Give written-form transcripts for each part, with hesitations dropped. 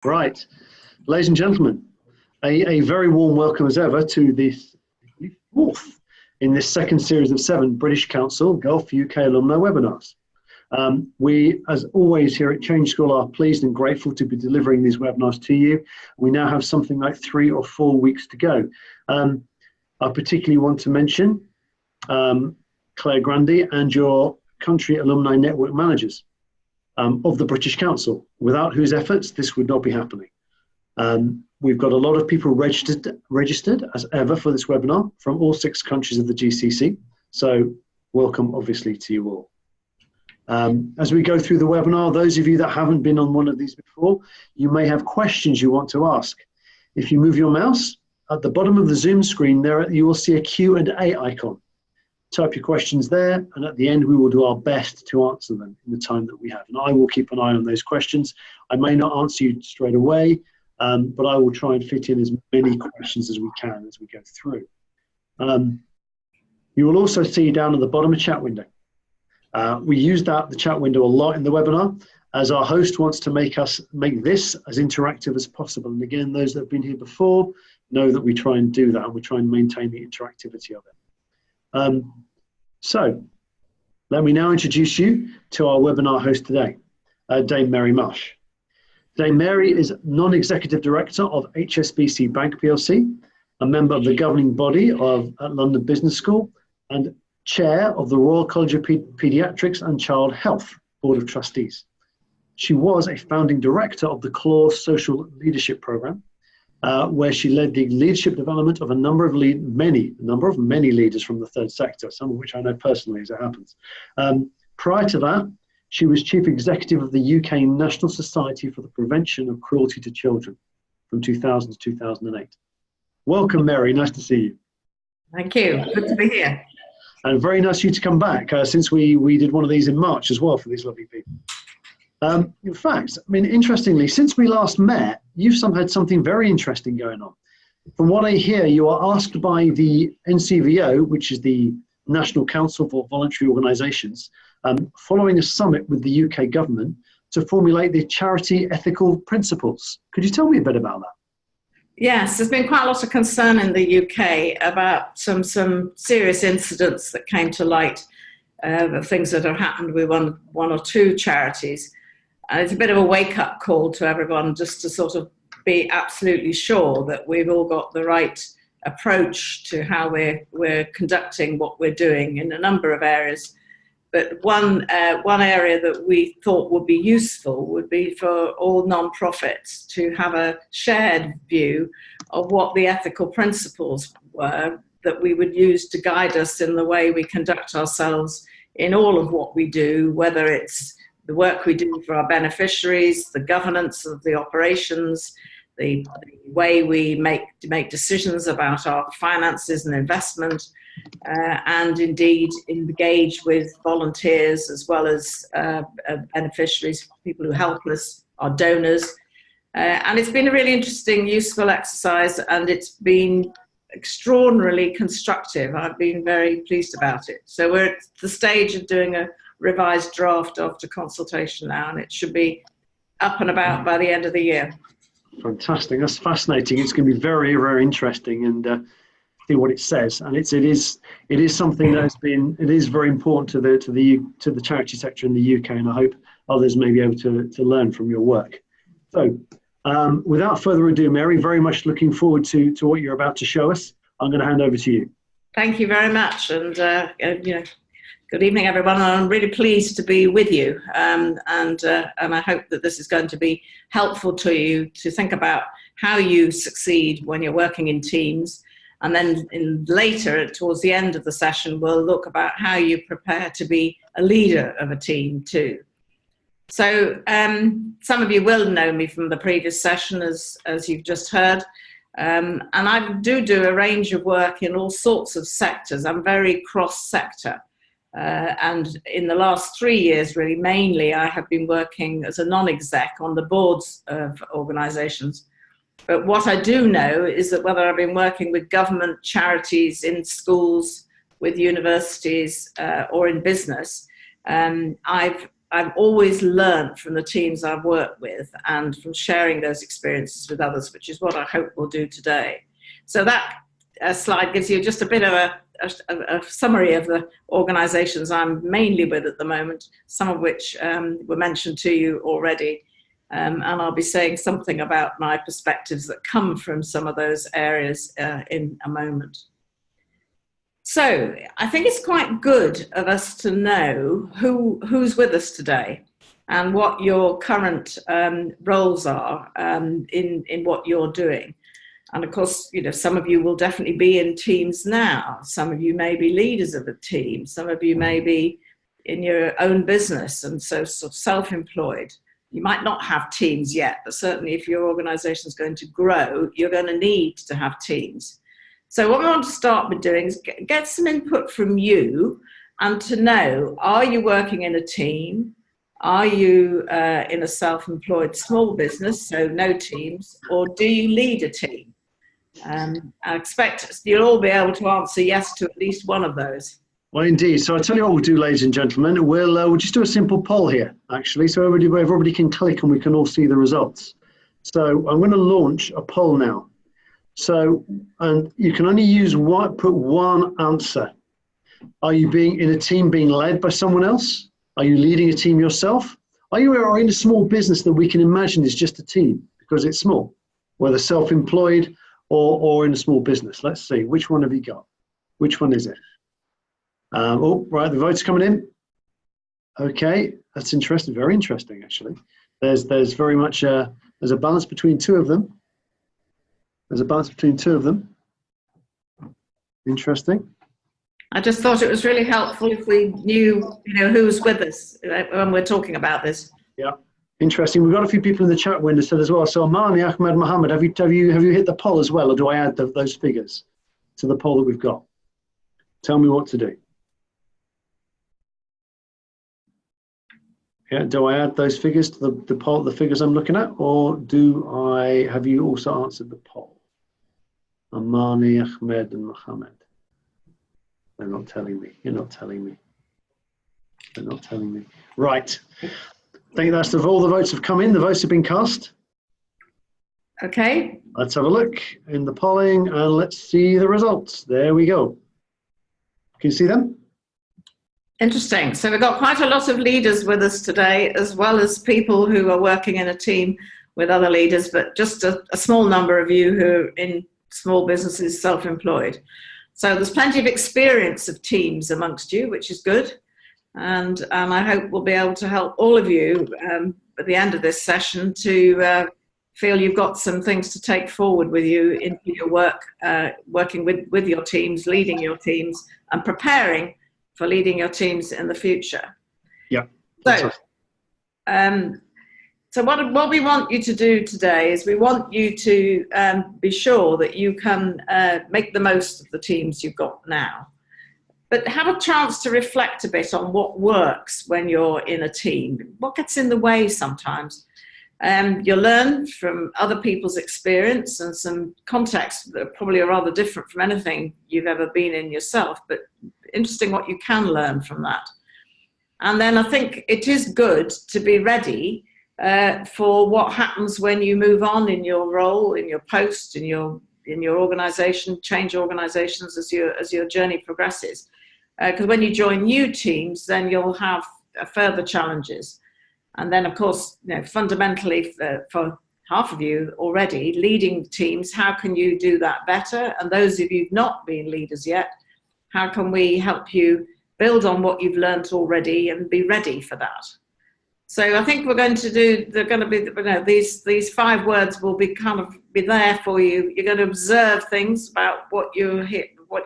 Right, ladies and gentlemen, a very warm welcome as ever to this fourth in this second series of 7 British Council Gulf UK alumni webinars. We, as always here at Change School, are pleased and grateful to be delivering these webinars to you. We now have something like 3 or 4 weeks to go. I particularly want to mention Claire Grandy and your country alumni network managers of the British Council, without whose efforts this would not be happening. We've got a lot of people registered as ever for this webinar from all 6 countries of the GCC. So welcome obviously to you all. As we go through the webinar, those of you that haven't been on one of these before, you may have questions you want to ask. If you move your mouse, at the bottom of the Zoom screen there, you will see a Q&A icon. Type your questions there, and at the end we will do our best to answer them in the time that we have. And I will keep an eye on those questions. I may not answer you straight away, but I will try and fit in as many questions as we can as we go through. You will also see down at the bottom a chat window. We use the chat window a lot in the webinar, as our host wants to make this as interactive as possible. And again, those that have been here before know that we try and do that, and we try and maintain the interactivity of it. So let me now introduce you to our webinar host today, Dame Mary Marsh. Dame Mary is non-executive director of HSBC Bank PLC, a member of the governing body of London Business School, and chair of the Royal College of Paediatrics and Child Health Board of Trustees. She was a founding director of the Clause Social Leadership Programme, where she led the leadership development of many leaders from the third sector, some of which I know personally as it happens. Prior to that, she was chief executive of the UK National Society for the Prevention of Cruelty to Children from 2000 to 2008. Welcome, Mary. Nice to see you. Thank you. Good to be here. And very nice of you to come back, since we did one of these in March as well for these lovely people. In fact, I mean, interestingly, since we last met, you've had something very interesting going on. From what I hear, you are asked by the NCVO, which is the National Council for Voluntary Organisations, following a summit with the UK government, to formulate the charity ethical principles. Could you tell me a bit about that? Yes, there's been quite a lot of concern in the UK about some serious incidents that came to light, of things that have happened with one or two charities. And it's a bit of a wake-up call to everyone, just to sort of be absolutely sure that we've all got the right approach to how we're conducting what we're doing in a number of areas. But one area that we thought would be useful would be for all non-profits to have a shared view of what the ethical principles were that we would use to guide us in the way we conduct ourselves in all of what we do, whether it's the work we do for our beneficiaries, the governance of the operations, the way we make decisions about our finances and investment, and indeed engage with volunteers as well as beneficiaries, people who help us, our donors. And it's been a really interesting, useful exercise, and it's been extraordinarily constructive. I've been very pleased about it. So we're at the stage of doing a revised draft after consultation now, and it should be up and about by the end of the year. Fantastic. That's fascinating. It's going to be very, very interesting, and see what it says. And it is something that is very important to the charity sector in the UK, and I hope others may be able to learn from your work. So without further ado, Mary, very much looking forward to what you're about to show us. I'm going to hand over to you. Thank you very much, and good evening, everyone. I'm really pleased to be with you, and I hope that this is going to be helpful to you to think about how you succeed when you're working in teams. And then later, towards the end of the session, we'll look about how you prepare to be a leader of a team too. So some of you will know me from the previous session, as you've just heard. And I do a range of work in all sorts of sectors. I'm very cross-sector. And in the last 3 years, really, mainly, I have been working as a non-exec on the boards of organisations. But what I do know is that whether I've been working with government, charities, in schools, with universities, or in business, I've I've always learned from the teams I've worked with and from sharing those experiences with others, which is what I hope we'll do today. So that slide gives you just a bit of a summary of the organisations I'm mainly with at the moment, some of which were mentioned to you already. And I'll be saying something about my perspectives that come from some of those areas in a moment. So I think it's quite good of us to know who's with us today and what your current roles are in what you're doing. And of course, you know, some of you will definitely be in teams now. Some of you may be leaders of a team. Some of you may be in your own business and so sort of self-employed. You might not have teams yet, but certainly if your organization is going to grow, you're going to need to have teams. So what we want to start with doing is get some input from you and to know, are you working in a team? Are you in a self-employed small business, so no teams, or do you lead a team? I expect you'll all be able to answer yes to at least one of those. Well, indeed. So I'll tell you what we'll do, ladies and gentlemen. We'll just do a simple poll here, actually, so everybody can click and we can all see the results. So I'm going to launch a poll now. So, and you can only put one answer. Are you in a team being led by someone else? Are you leading a team yourself? Are you in a small business that we can imagine is just a team because it's small, whether self-employed or in a small business? Let's see. Which one have you got? Which one is it? Oh, right, the vote's coming in. Okay, that's interesting. Very interesting, actually. There's very much there's a balance between two of them. There's a balance between two of them. Interesting. I just thought it was really helpful if we knew, you know, who's with us when we're talking about this. Yeah, interesting. We've got a few people in the chat window still as well. So Amani, Ahmed, Mohammed, have you hit the poll as well, or do I add those figures to the poll that we've got? Tell me what to do. Yeah, do I add those figures to the poll, the figures I'm looking at, or have you also answered the poll? Amani, Ahmed, and Mohammed. They're not telling me. You're not telling me. They're not telling me. Right. I think that's all the votes have come in. The votes have been cast. Okay. Let's have a look in the polling and let's see the results. There we go. Can you see them? Interesting. So we've got quite a lot of leaders with us today, as well as people who are working in a team with other leaders, but just a small number of you who are in small businesses, self-employed. So there's plenty of experience of teams amongst you, which is good. And I hope we'll be able to help all of you at the end of this session to feel you've got some things to take forward with you into your work, working with your teams, leading your teams, and preparing for leading your teams in the future. Yeah. So what we want you to do today is we want you to be sure that you can make the most of the teams you've got now, but have a chance to reflect a bit on what works when you're in a team, what gets in the way sometimes. You'll learn from other people's experience and some contexts that probably are rather different from anything you've ever been in yourself, but interesting what you can learn from that. And then I think it is good to be ready for what happens when you move on in your role, in your post, in your organization, change organizations as your journey progresses. Because when you join new teams, then you'll have further challenges. And then, of course, you know, fundamentally for half of you already, leading teams, how can you do that better? And those of you who've not been leaders yet, how can we help you build on what you've learned already and be ready for that? So I think we're going to do, they're going to be, you know, these 5 words will be be there for you. You're going to observe things about what you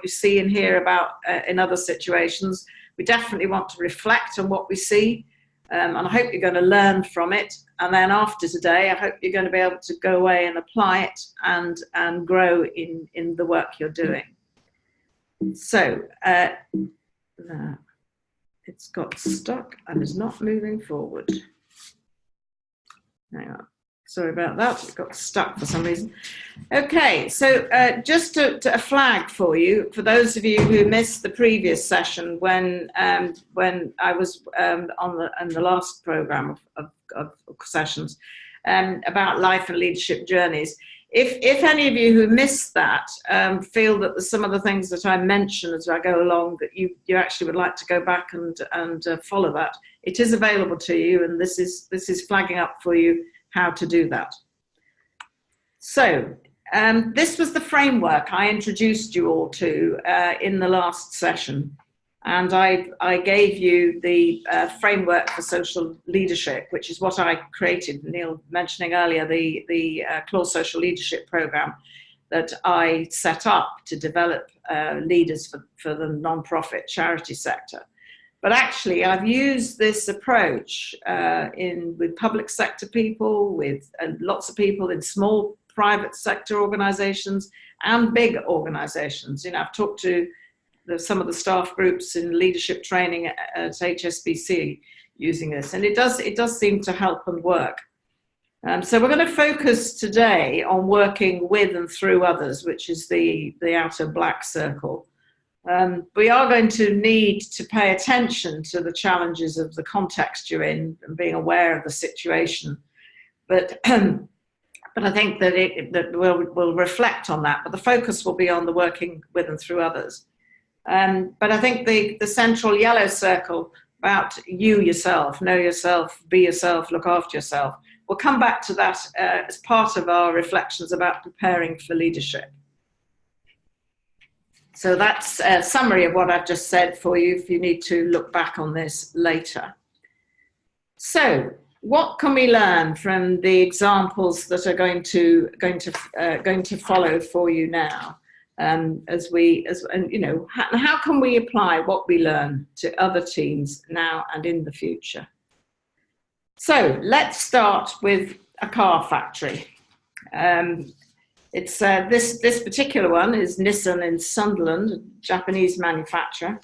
see and hear about in other situations. We definitely want to reflect on what we see. And I hope you're going to learn from it. And then after today, I hope you're going to be able to go away and apply it and grow in the work you're doing. So it's got stuck and is not moving forward. Hang on. Sorry about that, it got stuck for some reason. Okay, so just to a flag for you, for those of you who missed the previous session when I was on the last program of sessions about life and leadership journeys. If any of you who missed that feel that some of the things that I mention as I go along that you actually would like to go back and follow that, it is available to you, and this is flagging up for you how to do that. So this was the framework I introduced you all to in the last session, and I gave you the framework for social leadership, which is what I created, Neil mentioning earlier, the Clause Social Leadership Programme that I set up to develop leaders for the non-profit charity sector. But actually, I've used this approach with public sector people, with lots of people in small private sector organisations and big organisations. You know, I've talked to some of the staff groups in leadership training at HSBC using this, and it does seem to help and work. So we're going to focus today on working with and through others, which is the outer black circle. We are going to need to pay attention to the challenges of the context you're in and being aware of the situation. But I think that we'll reflect on that. But the focus will be on the working with and through others. But I think the central yellow circle about you yourself, know yourself, be yourself, look after yourself. We'll come back to that as part of our reflections about preparing for leadership. So that's a summary of what I've just said for you if you need to look back on this later. So what can we learn from the examples that are going to follow for you now? And you know, how can we apply what we learn to other teams now and in the future? So let's start with a car factory. It's this particular one is Nissan in Sunderland, a Japanese manufacturer.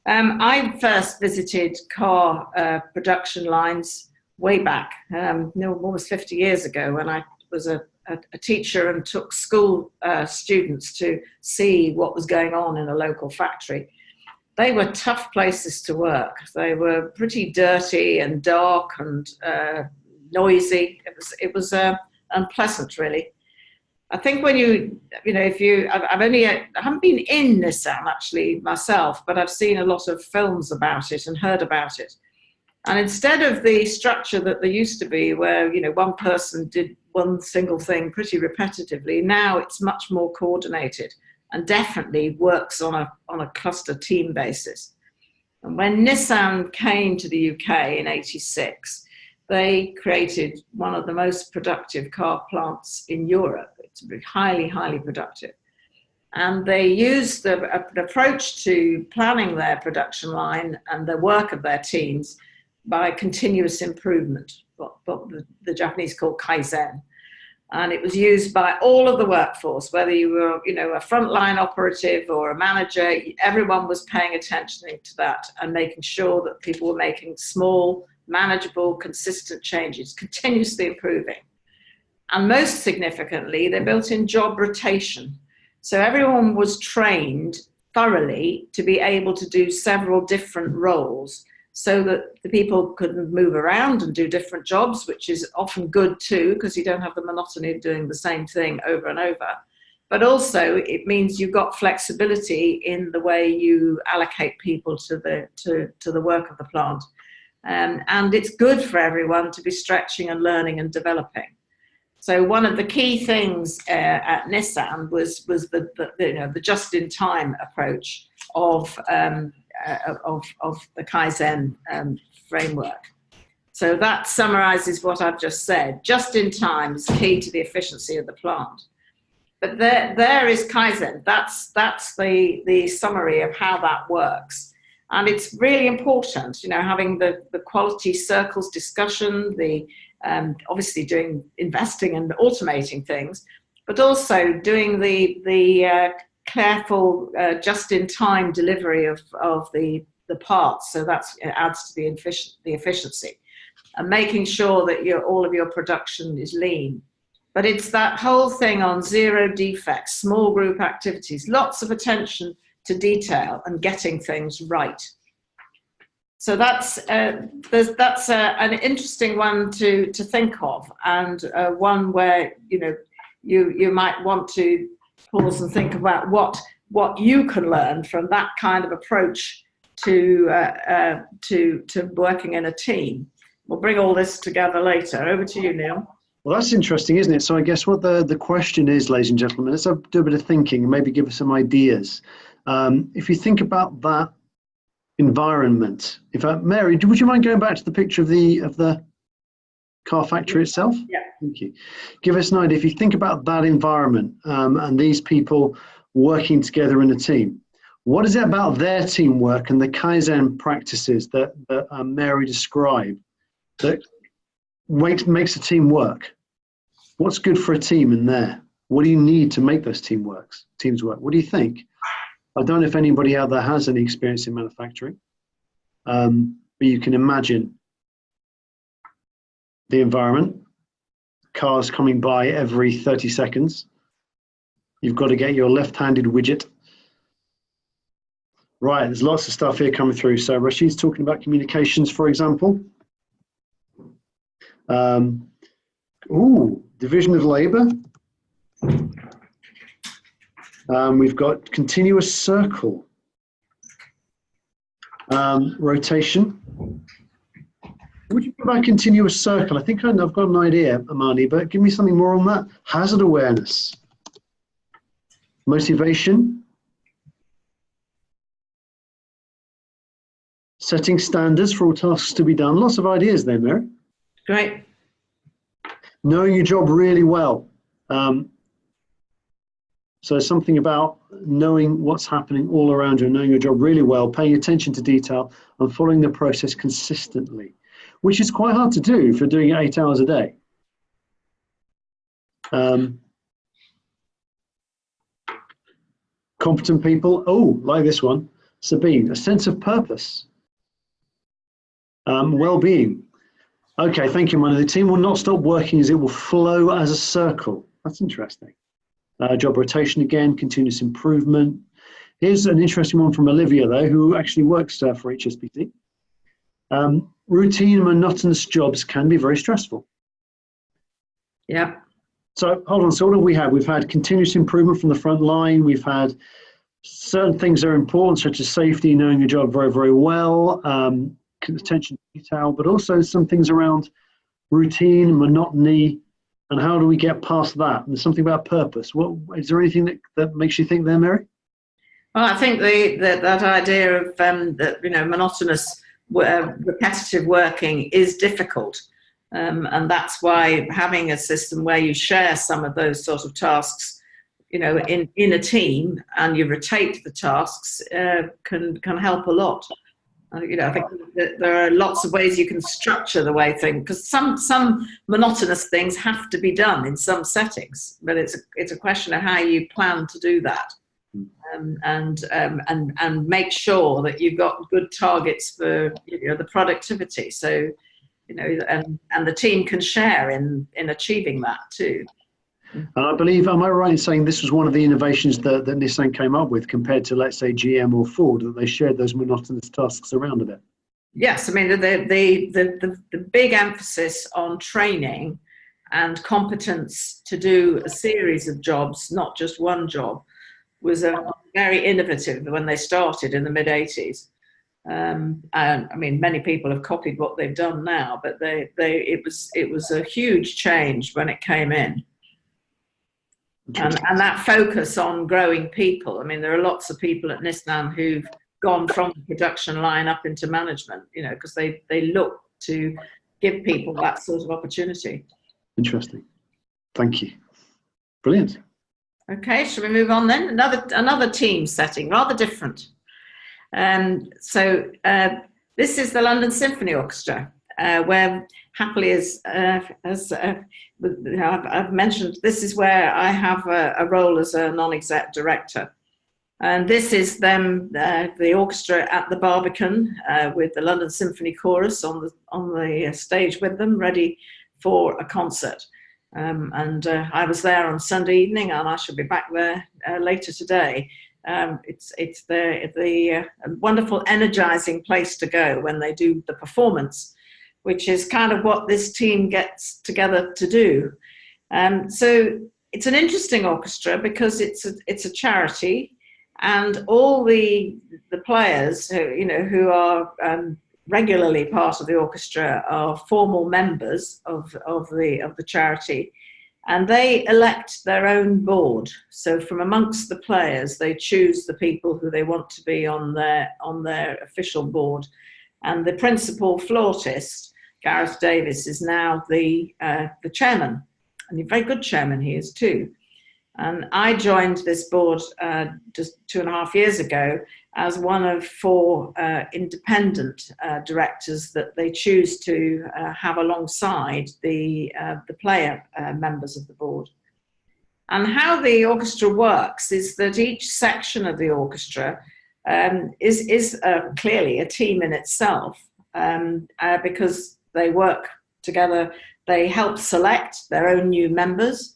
I first visited car production lines way back, almost 50 years ago, when I was a teacher and took school students to see what was going on in a local factory. They were tough places to work. They were pretty dirty and dark and noisy. It was unpleasant, really. I think when I haven't been in Nissan actually myself, but I've seen a lot of films about it and heard about it. And instead of the structure that there used to be, where one person did one single thing pretty repetitively, now it's much more coordinated and definitely works on a cluster team basis. And when Nissan came to the UK in '86, they created one of the most productive car plants in Europe. It's highly, highly productive. And they used an approach to planning their production line and the work of their teams by continuous improvement, what the Japanese call Kaizen. And it was used by all of the workforce, whether you were, a frontline operative or a manager. Everyone was paying attention to that and making sure that people were making small, manageable, consistent changes, continuously improving. And most significantly, they built in job rotation. So everyone was trained thoroughly to be able to do several different roles so that the people could move around and do different jobs, which is often good too, because you don't have the monotony of doing the same thing over and over. But also it means you've got flexibility in the way you allocate people to the work of the plant. And it's good for everyone to be stretching and learning and developing. So one of the key things at Nissan was the just-in-time approach of the Kaizen framework. So that summarizes what I've just said. Just-in-time is key to the efficiency of the plant. But there is Kaizen. That's the summary of how that works. And it's really important, having the quality circles discussion, obviously investing and automating things, but also doing the careful just-in-time delivery of the parts. So it adds to the efficiency. and making sure that all of your production is lean. But it's that whole thing on zero defects, small group activities, lots of attention to detail and getting things right. So that's an interesting one to think of, and one where you might want to pause and think about what you can learn from that kind of approach to working in a team. We'll bring all this together later. Over to you, Neil. Well, that's interesting, isn't it? So I guess what the question is, ladies and gentlemen, let's do a bit of thinking and maybe give us some ideas. If you think about that environment, in fact, Mary, would you mind going back to the picture of the car factory itself? Yeah. Thank you. Give us an idea. If you think about that environment and these people working together in a team, what is it about their teamwork and the Kaizen practices that Mary described that makes a team work? What's good for a team in there? What do you need to make those teams work? What do you think? I don't know if anybody out there has any experience in manufacturing, but you can imagine the environment, cars coming by every 30 seconds. You've got to get your left-handed widget. Right, there's lots of stuff here coming through. So Rashid's talking about communications, for example. Division of labor. We've got continuous circle. Rotation. What do you think about continuous circle? I think I've got an idea, Amani, but give me something more on that. Hazard awareness. Motivation. Setting standards for all tasks to be done. Lots of ideas there, Mary. Great. Knowing your job really well. So something about knowing what's happening all around you, knowing your job really well, paying attention to detail and following the process consistently, which is quite hard to do if you're doing it 8 hours a day. Competent people, like this one, Sabine, a sense of purpose. Well-being. Okay, thank you, Manu. The team will not stop working as it will flow as a circle. That's interesting. Job rotation again, continuous improvement. Here's an interesting one from Olivia, though, who actually works for HSBC. Routine, monotonous jobs can be very stressful. Yeah. So hold on, so what have we had? We've had continuous improvement from the front line. We've had certain things that are important, such as safety, knowing your job very, very well, attention to detail, but also some things around routine, monotony, and how do we get past that? And there's something about purpose. Is there anything that makes you think there, Mary? Well, I think that idea of monotonous, repetitive working is difficult, and that's why having a system where you share some of those sort of tasks, in a team, and you rotate the tasks, can help a lot. I think that there are lots of ways you can structure the way things, because some monotonous things have to be done in some settings, but it's a question of how you plan to do that, and make sure that you've got good targets for the productivity. So and the team can share in achieving that too. And I believe, am I right in saying this was one of the innovations that Nissan came up with compared to, let's say, GM or Ford, that they shared those monotonous tasks around a bit? Yes, I mean, the big emphasis on training and competence to do a series of jobs, not just one job, was very innovative when they started in the mid-80s. And I mean, many people have copied what they've done now, but it was a huge change when it came in. And that focus on growing people. I mean, there are lots of people at Nissan who've gone from the production line up into management, because they look to give people that sort of opportunity. Interesting. Thank you. Brilliant. Okay, shall we move on then? Another team setting, rather different. So this is the London Symphony Orchestra, where happily, I've mentioned, this is where I have a role as a non-exec director. And this is them, the orchestra at the Barbican, with the London Symphony Chorus on the stage with them, ready for a concert. I was there on Sunday evening, and I shall be back there later today. It's the wonderful, energizing place to go when they do the performance, which is kind of what this team gets together to do. So it's an interesting orchestra because it's a charity. And all the players who are regularly part of the orchestra are formal members of the charity, and they elect their own board. So from amongst the players, they choose the people who they want to be on their official board. And the principal flautist, Gareth Davis, is now the chairman, and a very good chairman he is too. And I joined this board just 2.5 years ago as one of 4 independent directors that they choose to have alongside the player members of the board. And how the orchestra works is that each section of the orchestra is clearly a team in itself, because they work together. They help select their own new members.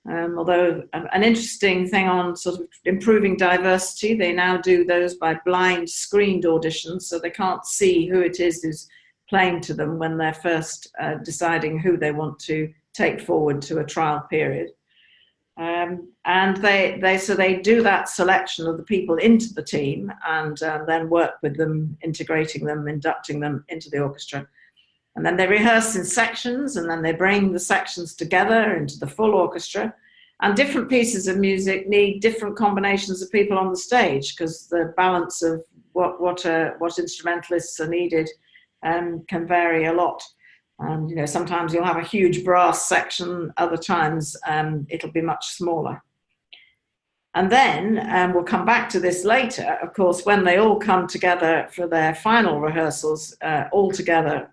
Although an interesting thing on sort of improving diversity, they now do those by blind screened auditions, so they can't see who it is who's playing to them when they're first deciding who they want to take forward to a trial period. And they do that selection of the people into the team, and then work with them, integrating them, inducting them into the orchestra. And then they rehearse in sections, and then they bring the sections together into the full orchestra. And different pieces of music need different combinations of people on the stage, because the balance of what instrumentalists are needed can vary a lot. And sometimes you'll have a huge brass section, other times it'll be much smaller. And then we'll come back to this later, of course, when they all come together for their final rehearsals, all together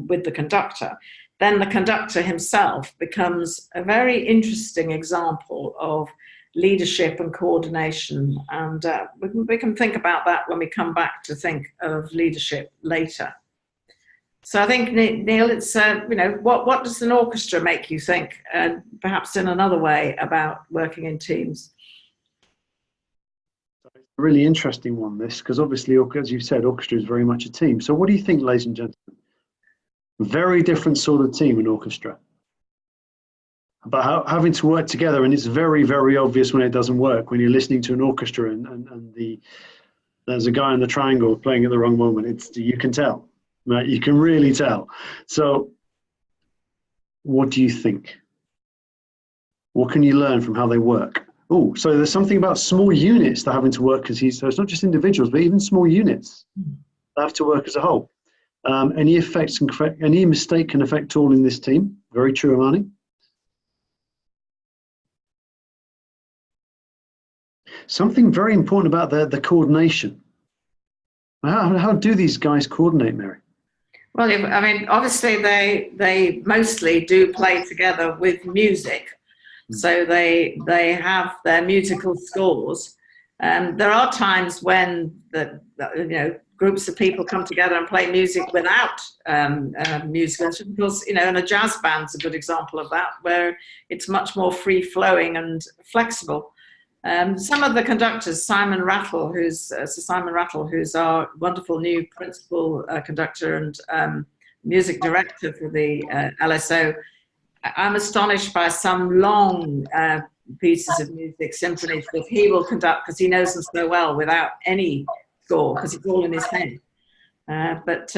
with the conductor, then the conductor himself becomes a very interesting example of leadership and coordination. And we can think about that when we come back to think of leadership later. So I think, Neil, it's, what does an orchestra make you think, perhaps in another way, about working in teams? Really interesting one, this, because obviously, as you said, orchestra is very much a team. So what do you think, ladies and gentlemen? Very different sort of team in orchestra. But having to work together, and it's very, very obvious when it doesn't work, when you're listening to an orchestra and there's a guy in the triangle playing at the wrong moment. You can tell, right? You can really tell. So what do you think? What can you learn from how they work? Oh, so there's something about small units that are having to work so it's not just individuals, but even small units that have to work as a whole. Any mistake can affect all in this team. Very true, Amani. Something very important about the coordination. How do these guys coordinate, Mary? Well, I mean, obviously they mostly do play together with music. So they have their musical scores. There are times when groups of people come together and play music without music. Because and a jazz band's a good example of that, where it's much more free flowing and flexible. Some of the conductors, Sir Simon Rattle, who's our wonderful new principal conductor and music director for the LSO. I'm astonished by some long pieces of music, symphonies, that he will conduct because he knows them so well without any score, because it's all in his head. But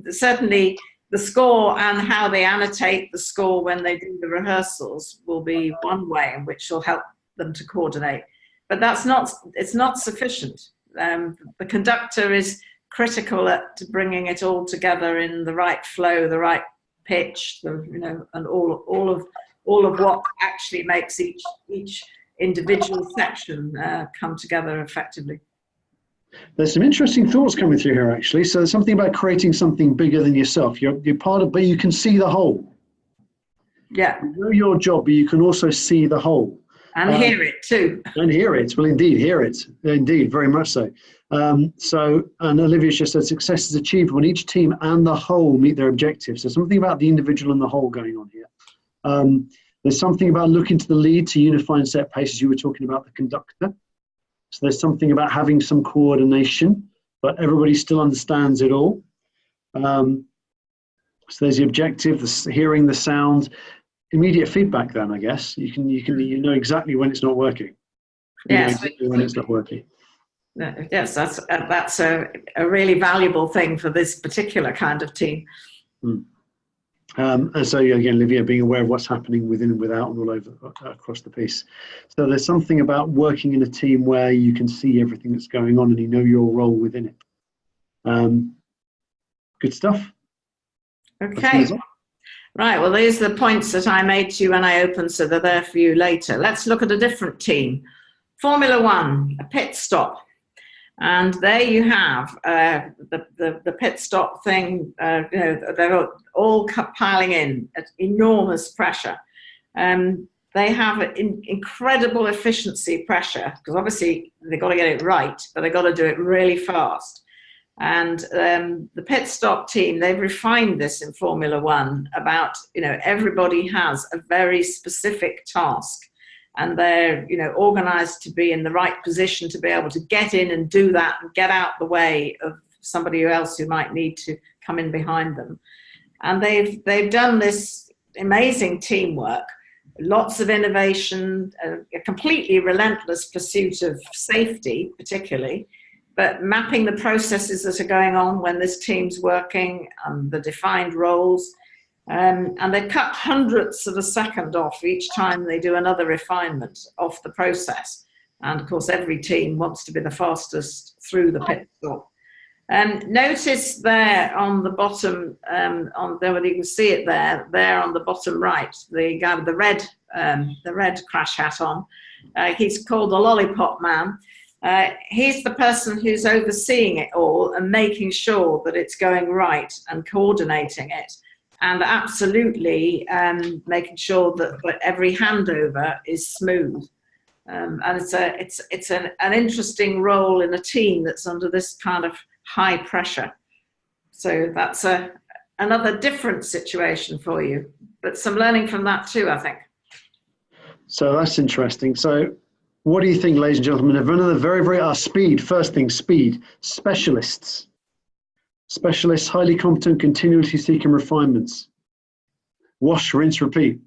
certainly the score and how they annotate the score when they do the rehearsals will be one way in which will help them to coordinate. But it's not sufficient. The conductor is critical at bringing it all together in the right flow, the right pitch, and all of what actually makes each individual section come together effectively. There's some interesting thoughts coming through here, actually. So there's something about creating something bigger than yourself. You're part of, but you can see the whole. Yeah. You know your job, but you can also see the whole. And hear it too. And hear it. Well, indeed, hear it. Indeed, very much so. And Olivia's just said success is achieved when each team and the whole meet their objectives. So something about the individual and the whole going on here. There's something about looking to the lead to unify and set paces. You were talking about the conductor. So there's something about having some coordination, but everybody still understands it all. So there's the objective, hearing the sound, immediate feedback. Then I guess you know exactly when it's not working. Yes, exactly when it's not working. Yes, that's a really valuable thing for this particular kind of team. And so again, Olivia, being aware of what's happening within and without and all over across the piece. So there's something about working in a team where you can see everything that's going on and you know your role within it. Good stuff. Okay. Right, well, these are the points that I made to you when I opened, so they're there for you later. Let's look at a different team. Formula One, a pit stop. And there you have the pit stop thing. They're all piling in at enormous pressure. They have incredible efficiency pressure, because obviously they've got to get it right, but they've got to do it really fast. And the pit stop team, they've refined this in Formula One about, everybody has a very specific task. And they're, organized to be in the right position to be able to get in and do that and get out the way of somebody else who might need to come in behind them. And they've done this amazing teamwork, lots of innovation, a completely relentless pursuit of safety, particularly, but mapping the processes that are going on when this team's working and the defined roles. And they cut hundredths of a second off each time they do another refinement of the process. And of course, every team wants to be the fastest through the pit stop. Notice there on the bottom, on there, whether you can see it there on the bottom right, the guy with the red crash hat on. He's called the Lollipop Man. He's the person who's overseeing it all and making sure that it's going right and coordinating it. And absolutely making sure that every handover is smooth. And it's an interesting role in a team that's under this kind of high pressure. So that's another different situation for you, but some learning from that too, I think. So that's interesting. So what do you think, ladies and gentlemen, of another very, speed, first thing, speed, specialists, highly competent, continuously seeking refinements. Wash, rinse, repeat.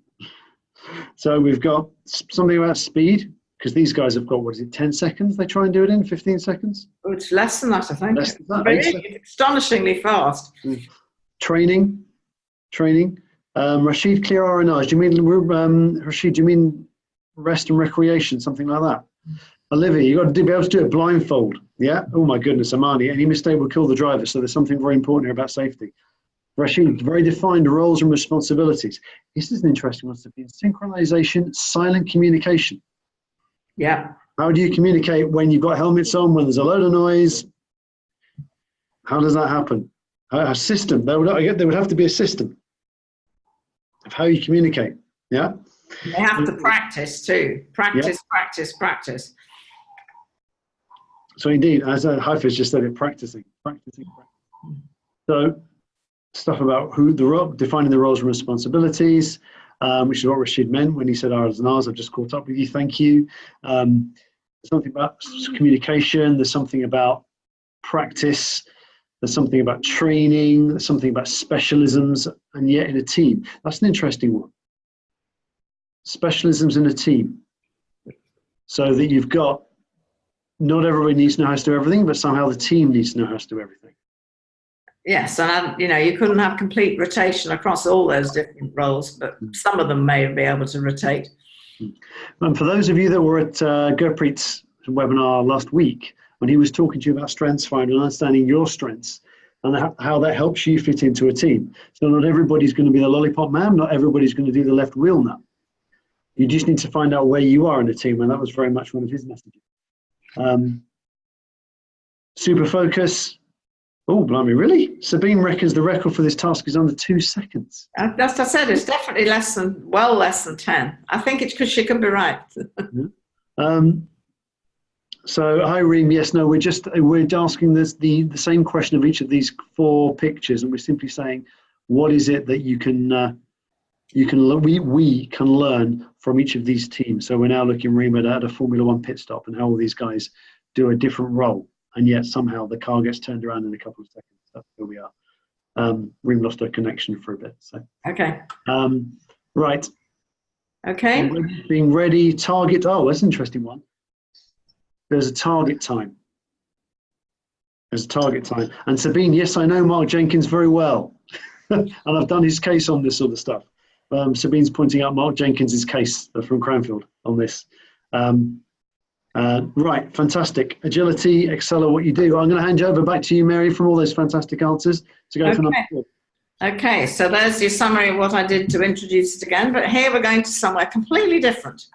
So we've got something about speed, because these guys have got, 10 seconds? They try and do it in 15 seconds? Oh, it's less than that, I think. Less than that, it's astonishingly fast. Training. Rashid, clear R&Rs. Do you mean, Rashid, do you mean rest and recreation, something like that? Olivia, you've got to be able to do it blindfold. Yeah? Oh my goodness, Amani, any mistake will kill the driver. So there's something very important here about safety. Rashid, very defined roles and responsibilities. This is an interesting one, Sophie. Synchronization, silent communication. Yeah. How do you communicate when you've got helmets on, when there's a load of noise? How does that happen? A system. There would have to be a system of how you communicate. Yeah? They have to practice too. Practice. So indeed, as Haifa's just said it, practicing. So stuff about defining the roles and responsibilities, which is what Rashid meant when he said R's and R's. I've just caught up with you. Thank you. Something about communication. There's something about practice. There's something about training. There's something about specialisms, and yet in a team. That's an interesting one. Specialisms in a team. So that you've got, not everybody needs to know how to do everything, but somehow the team needs to know how to do everything. Yes, and you couldn't have complete rotation across all those different roles, but some of them may be able to rotate. And for those of you that were at Gurpreet's webinar last week, when he was talking to you about Strengths Finder and understanding your strengths and how that helps you fit into a team. So not everybody's going to be the lollipop man, not everybody's going to do the left wheel nut. You just need to find out where you are in a team, and that was very much one of his messages. Super focus. Oh, blimey, really? Sabine reckons the record for this task is under 2 seconds. As I said, it's definitely well less than 10. I think it's because she could be right. um, so, hi, Reem. Yes, no, we're asking the same question of each of these 4 pictures, and we're simply saying, what is it that we can learn from each of these teams? So we're now looking, Reem, at a Formula One pit stop and how all these guys do a different role, and yet somehow the car gets turned around in a couple of seconds. That's where we are. Reem lost her connection for a bit. So Okay. Right. Okay. Being ready. Target. Oh, that's an interesting one. There's a target time. There's a target time. And Sabine, yes, I know Mark Jenkins very well, and I've done his case on this sort of stuff. Sabine's pointing out Mark Jenkins's case from Cranfield on this. Right, fantastic. Agility, excel at what you do. I'm going to hand you over back to you, Mary, from all those fantastic answers to go for number 4. Okay, so there's your summary of what I did to introduce it again, but here we're going to somewhere completely different.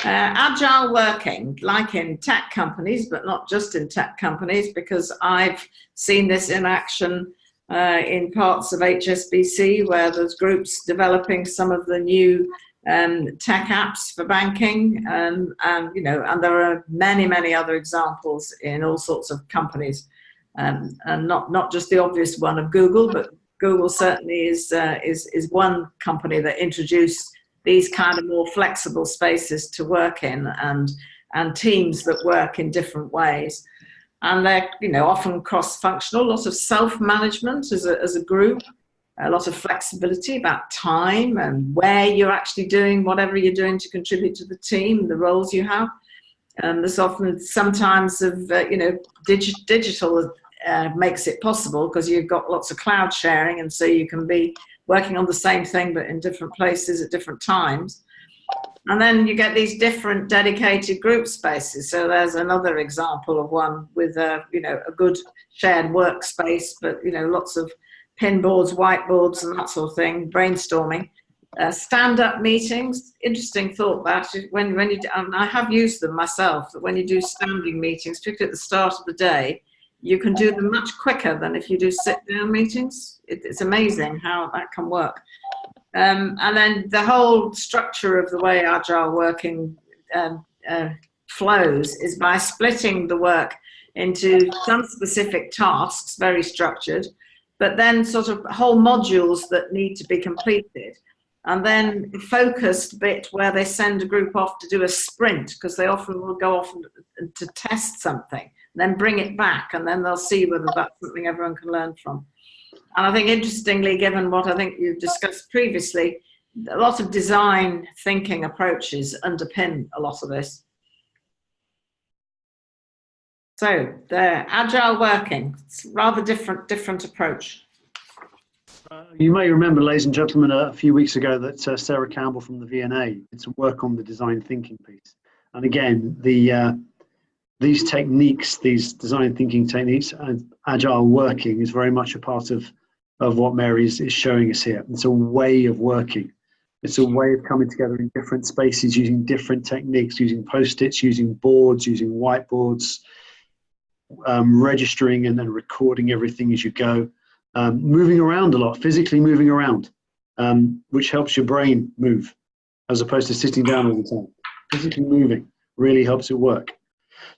Agile working, like in tech companies, but not just in tech companies, because I've seen this in action in parts of HSBC, where there's groups developing some of the new tech apps for banking, and there are many other examples in all sorts of companies, and not just the obvious one of Google, but Google certainly is one company that introduced these kind of more flexible spaces to work in, and teams that work in different ways. And they're often cross-functional, lots of self-management as a group, a lot of flexibility about time and where you're actually doing whatever you're doing to contribute to the team, the roles you have. There's often sometimes of digital makes it possible because you've got lots of cloud sharing, and so you can be working on the same thing but in different places at different times. And then you get these different dedicated group spaces. So there's another example of one with a good shared workspace, but lots of pinboards, whiteboards, and that sort of thing, brainstorming. Stand-up meetings, interesting thought that when you, and I have used them myself, that when you do standing meetings, particularly at the start of the day, you can do them much quicker than if you do sit-down meetings. It's amazing how that can work. And then the whole structure of the way agile working flows is by splitting the work into some specific tasks, very structured, but then sort of whole modules that need to be completed. And then a focused bit where they send a group off to do a sprint, because they often will go off to test something, then bring it back, and then they'll see whether that's something everyone can learn from. And I think, interestingly, given what I think you've discussed previously, a lot of design thinking approaches underpin a lot of this. So the agile working, it's a rather different approach. You may remember, ladies and gentlemen, a few weeks ago that Sarah Campbell from the VNA did some work on the design thinking piece. And again, these techniques, these design thinking techniques, and agile working is very much a part of what Mary is showing us here. It's a way of working. It's a way of coming together in different spaces, using different techniques, using post-its, using boards, using whiteboards, registering and then recording everything as you go. Moving around a lot, physically moving around, which helps your brain move as opposed to sitting down all the time. Physically moving really helps it work.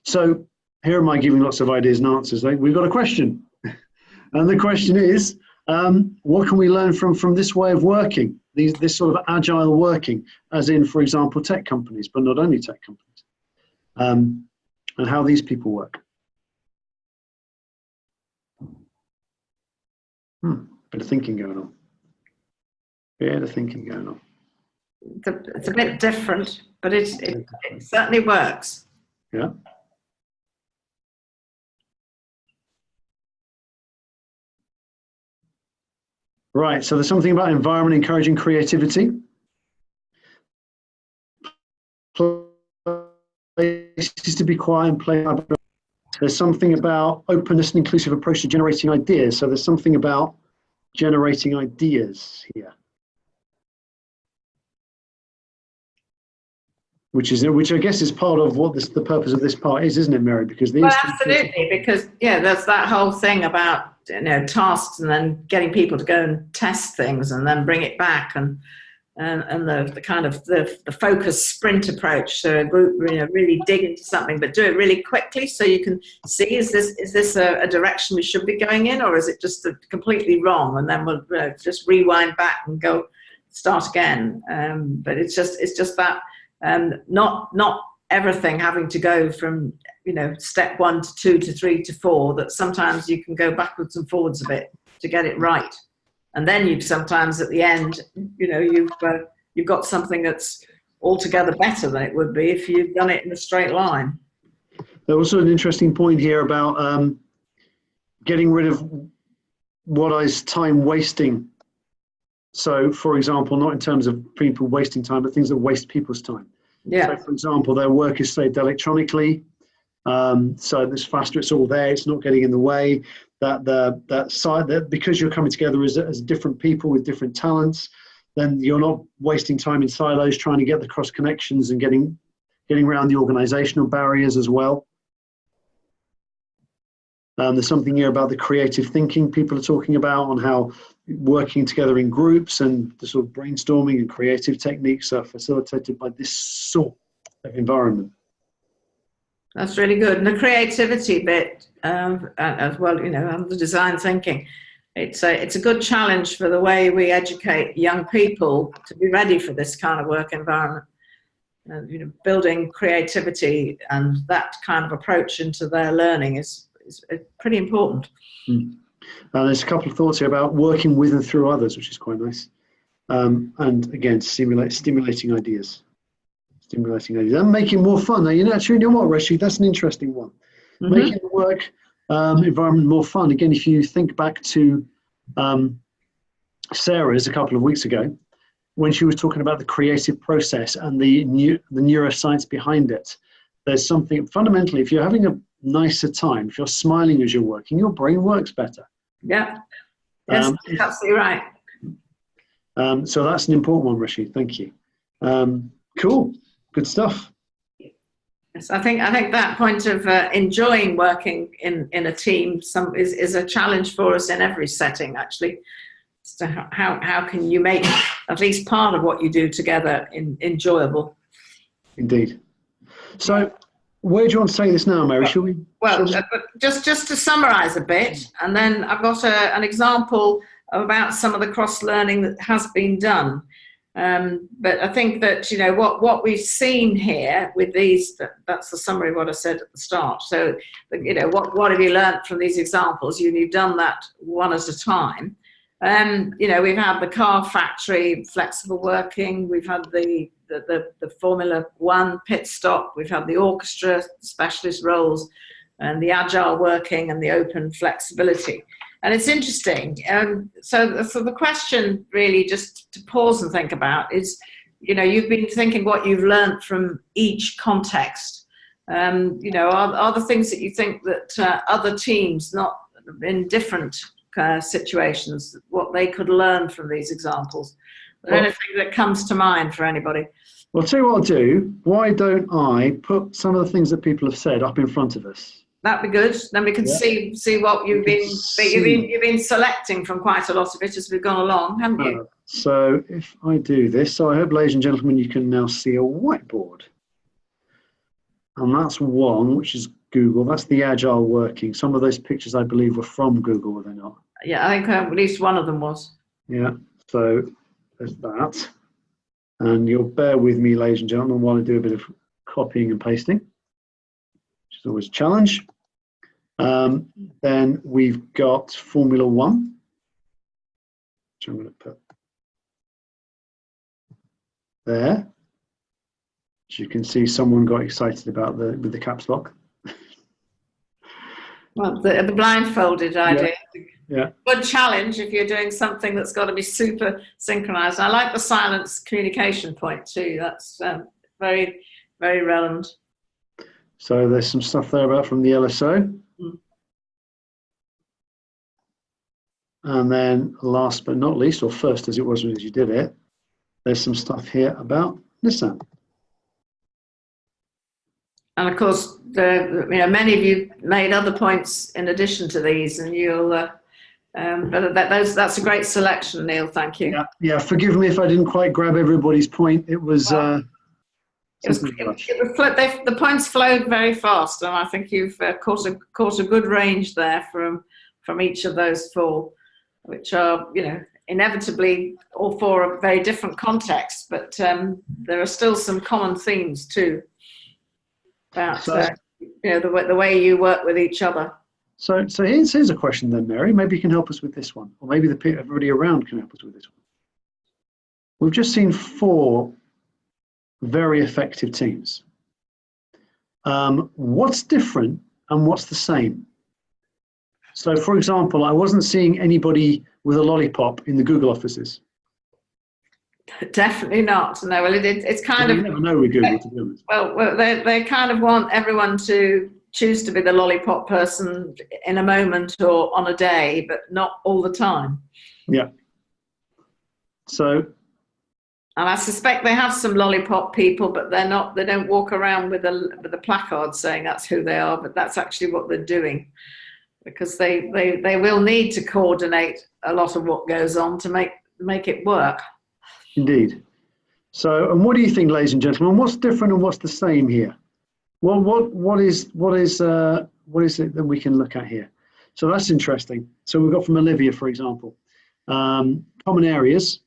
So here am I giving lots of ideas and answers. We've got a question. And the question is, what can we learn from this way of working, this sort of agile working, as in, for example, tech companies, but not only tech companies, and how these people work? Bit of thinking going on. Bit of thinking going on. It's a bit different, but it certainly works. Yeah. Right, so there's something about environment encouraging creativity. Places to be quiet and play. There's something about openness and inclusive approach to generating ideas. So there's something about generating ideas here. which I guess is part of what the purpose of this part is, isn't it, Mary? Because Well, absolutely, because there's that whole thing about tasks and then getting people to go and test things and then bring it back, and the kind of the focused sprint approach. So a group really dig into something, but do it really quickly, so you can see, is this a direction we should be going in, or is it just completely wrong? And then we'll just rewind back and go start again. But it's just that not everything having to go from step 1 to 2 to 3 to 4. That sometimes you can go backwards and forwards a bit to get it right. And then you sometimes at the end, you've got something that's altogether better than it would be if you'd done it in a straight line. There's also an interesting point here about getting rid of what is time wasting. So, for example, not in terms of people wasting time, but things that waste people's time. Yeah. So, for example, their work is saved electronically, so it's faster. It's all there. It's not getting in the way. That because you're coming together as different people with different talents, then you're not wasting time in silos trying to get the cross connections and getting around the organizational barriers as well. There's something here about the creative thinking people are talking about, on how working together in groups and the sort of brainstorming and creative techniques are facilitated by this sort of environment. That's really good. And the creativity bit as well, and the design thinking. It's a good challenge for the way we educate young people to be ready for this kind of work environment. Building creativity and that kind of approach into their learning is pretty important. There's a couple of thoughts here about working with and through others, which is quite nice. And again, stimulating ideas. And making more fun. Now, actually, you know what, Rashid, that's an interesting one. Mm-hmm. Making the work environment more fun. Again, if you think back to Sarah's a couple of weeks ago, when she was talking about the creative process and the neuroscience behind it, there's something fundamentally, if you're having a nicer time, if you're smiling as you're working, your brain works better. Yeah, yes, that's absolutely right. So that's an important one, Rashid. Thank you. Cool, good stuff. Yes, I think that point of enjoying working in a team is a challenge for us in every setting, actually. So how can you make at least part of what you do together enjoyable? Indeed. So where do you want to take this now, Mary? Shall we? Well, just to summarise a bit, and then I've got an example about some of the cross-learning that has been done. But I think that, what we've seen here with these, that's the summary of what I said at the start. So, what have you learned from these examples? You've done that one at a time. We've had the car factory, flexible working. We've had the Formula One pit stop. We've had the orchestra, specialist roles, and the agile working and the open flexibility. And it's interesting. So the question really, just to pause and think about, is, you've been thinking what you've learned from each context. Are the things that you think that other teams, not in different situations, what they could learn from these examples? Anything that comes to mind for anybody? Well, I'll tell you what I'll do. Why don't I put some of the things that people have said up in front of us? That'd be good. Then we can see what you've been selecting from quite a lot of it as we've gone along, haven't you? So if I do this, so I hope, ladies and gentlemen, you can now see a whiteboard. And that's one, which is Google. That's the agile working. Some of those pictures, I believe, were from Google, were they not? Yeah, I think at least one of them was. Yeah, so there's that. And you'll bear with me, ladies and gentlemen, while I do a bit of copying and pasting, which is always a challenge. Then we've got Formula One, which I'm going to put there. As you can see, someone got excited about with the caps lock. Well, the blindfolded idea. Yeah. Good challenge if you're doing something that's got to be super synchronized. I like the silence communication point too. That's very, very relevant. So there's some stuff there about from the LSO. And then last but not least, or first as it was as you did it, there's some stuff here about Nissan. And of course, many of you made other points in addition to these, and but that's a great selection, Neil. Thank you. Yeah. Forgive me if I didn't quite grab everybody's point. It was. The points flowed very fast, and I think you've caught a good range there from each of those four, which are inevitably all four are very different contexts, but there are still some common themes too about the way you work with each other. So here's a question then, Mary. Maybe you can help us with this one, or maybe everybody around can help us with this one. We've just seen 4 very effective teams. What's different and what's the same? So, for example, I wasn't seeing anybody with a lollipop in the Google offices. Definitely not. No, well, it's kind of. You never know with Google, to be honest. Well, they kind of want everyone to choose to be the lollipop person in a moment or on a day, but not all the time. Yeah. So. And I suspect they have some lollipop people, but they're not. They don't walk around with a placard saying that's who they are, but that's actually what they're doing, because they will need to coordinate a lot of what goes on to make it work. Indeed. So, and what do you think, ladies and gentlemen? What's different and what's the same here? Well, what is it that we can look at here? So that's interesting. So we've got from Olivia, for example, common areas,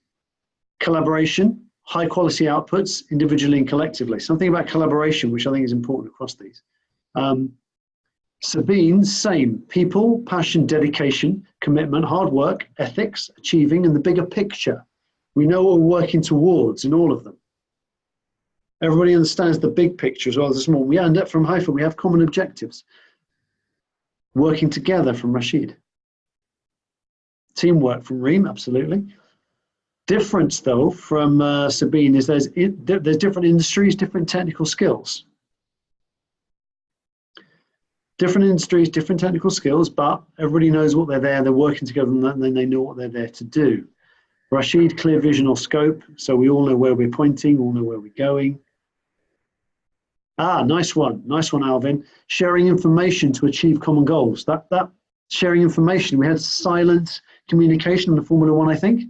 collaboration, high quality outputs, individually and collectively. Something about collaboration, which I think is important across these. Sabine, same. People, passion, dedication, commitment, hard work, ethics, achieving, and the bigger picture. We know what we're working towards in all of them. Everybody understands the big picture as well as the small. We end up from Haifa, we have common objectives. Working together from Rashid. Teamwork from Reem, absolutely. Difference though from Sabine is there's different industries, different technical skills. Different industries, different technical skills, but everybody knows what they're working together and then they know what they're there to do. Rashid, clear vision or scope, so we all know where we're pointing, all know where we're going. Nice one, Alvin. Sharing information to achieve common goals. That sharing information, we had silent communication in the Formula One, I think.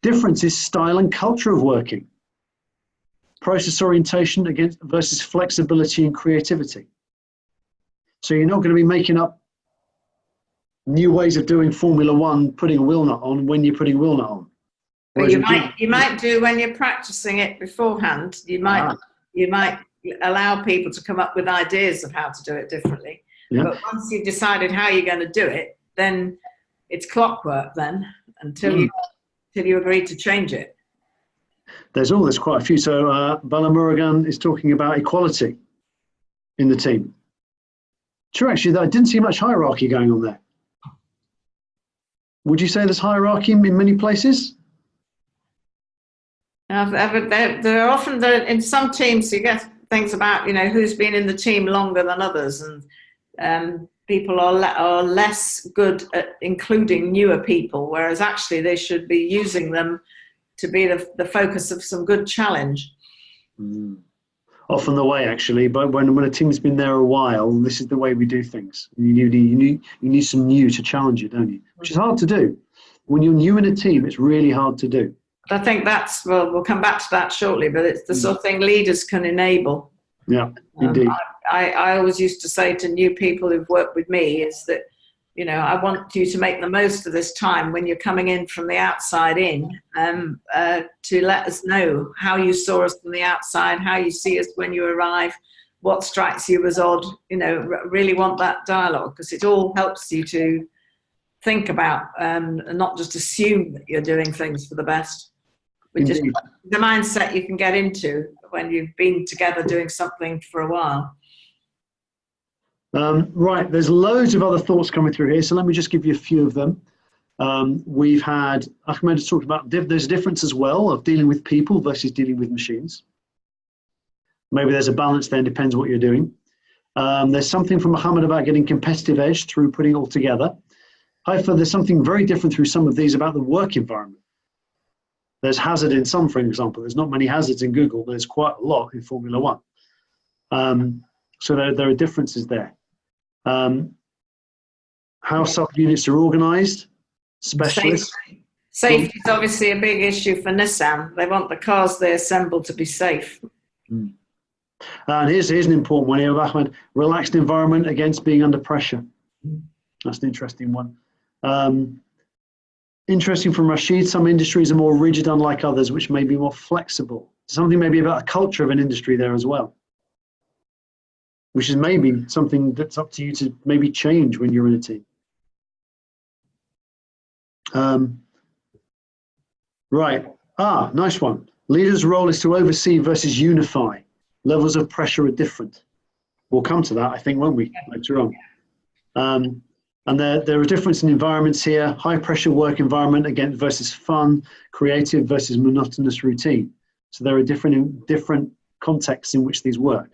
Difference is style and culture of working. Process orientation versus flexibility and creativity. So you're not going to be making up new ways of doing Formula One, putting a wheel nut on when you're putting a wheel nut on. But you might do when you're practicing it beforehand. You might allow people to come up with ideas of how to do it differently. Yeah. But once you've decided how you're going to do it, then it's clockwork then until you agree to change it. There's quite a few. So Bala Murugan is talking about equality in the team. True, actually, I didn't see much hierarchy going on there. Would you say there's hierarchy in many places? There are often, in some teams, you get things about, who's been in the team longer than others, and people are less good at including newer people, whereas actually they should be using them to be the focus of some good challenge. Often the way, actually, but when a team's been there a while, this is the way we do things. You need some new to challenge it, don't you? Which is hard to do. When you're new in a team, it's really hard to do. I think we'll come back to that shortly, but it's the sort of thing leaders can enable. Yeah, indeed. I always used to say to new people who've worked with me is that, I want you to make the most of this time when you're coming in from the outside in, to let us know how you saw us from the outside, how you see us when you arrive, what strikes you as odd. Really want that dialogue, because it all helps you to think about and not just assume that you're doing things for the best, which is the mindset you can get into when you've been together doing something for a while. Right, there's loads of other thoughts coming through here, so let me just give you a few of them. We've had, Ahmed has talked about there's a difference as well of dealing with people versus dealing with machines. Maybe there's a balance there, depends what you're doing. There's something from Mohammed about getting competitive edge through putting it all together. Haifa, there's something very different through some of these about the work environment. There's hazard in some, for example. There's not many hazards in Google. There's quite a lot in Formula One. So there are differences there. How subunits are organised, specialists. Safety is obviously a big issue for Nissan. They want the cars they assemble to be safe. And here's an important one here, Ahmed. Relaxed environment against being under pressure. That's an interesting one. Interesting from Rashid, some industries are more rigid unlike others, which may be more flexible. Something maybe about a culture of an industry there as well, which is maybe something that's up to you to maybe change when you're in a team. Right. Nice one. Leader's role is to oversee versus unify. Levels of pressure are different. We'll come to that, I think, won't we, later on? And there are differences in environments here. High pressure work environment again versus fun, creative versus monotonous routine. So there are different contexts in which these work.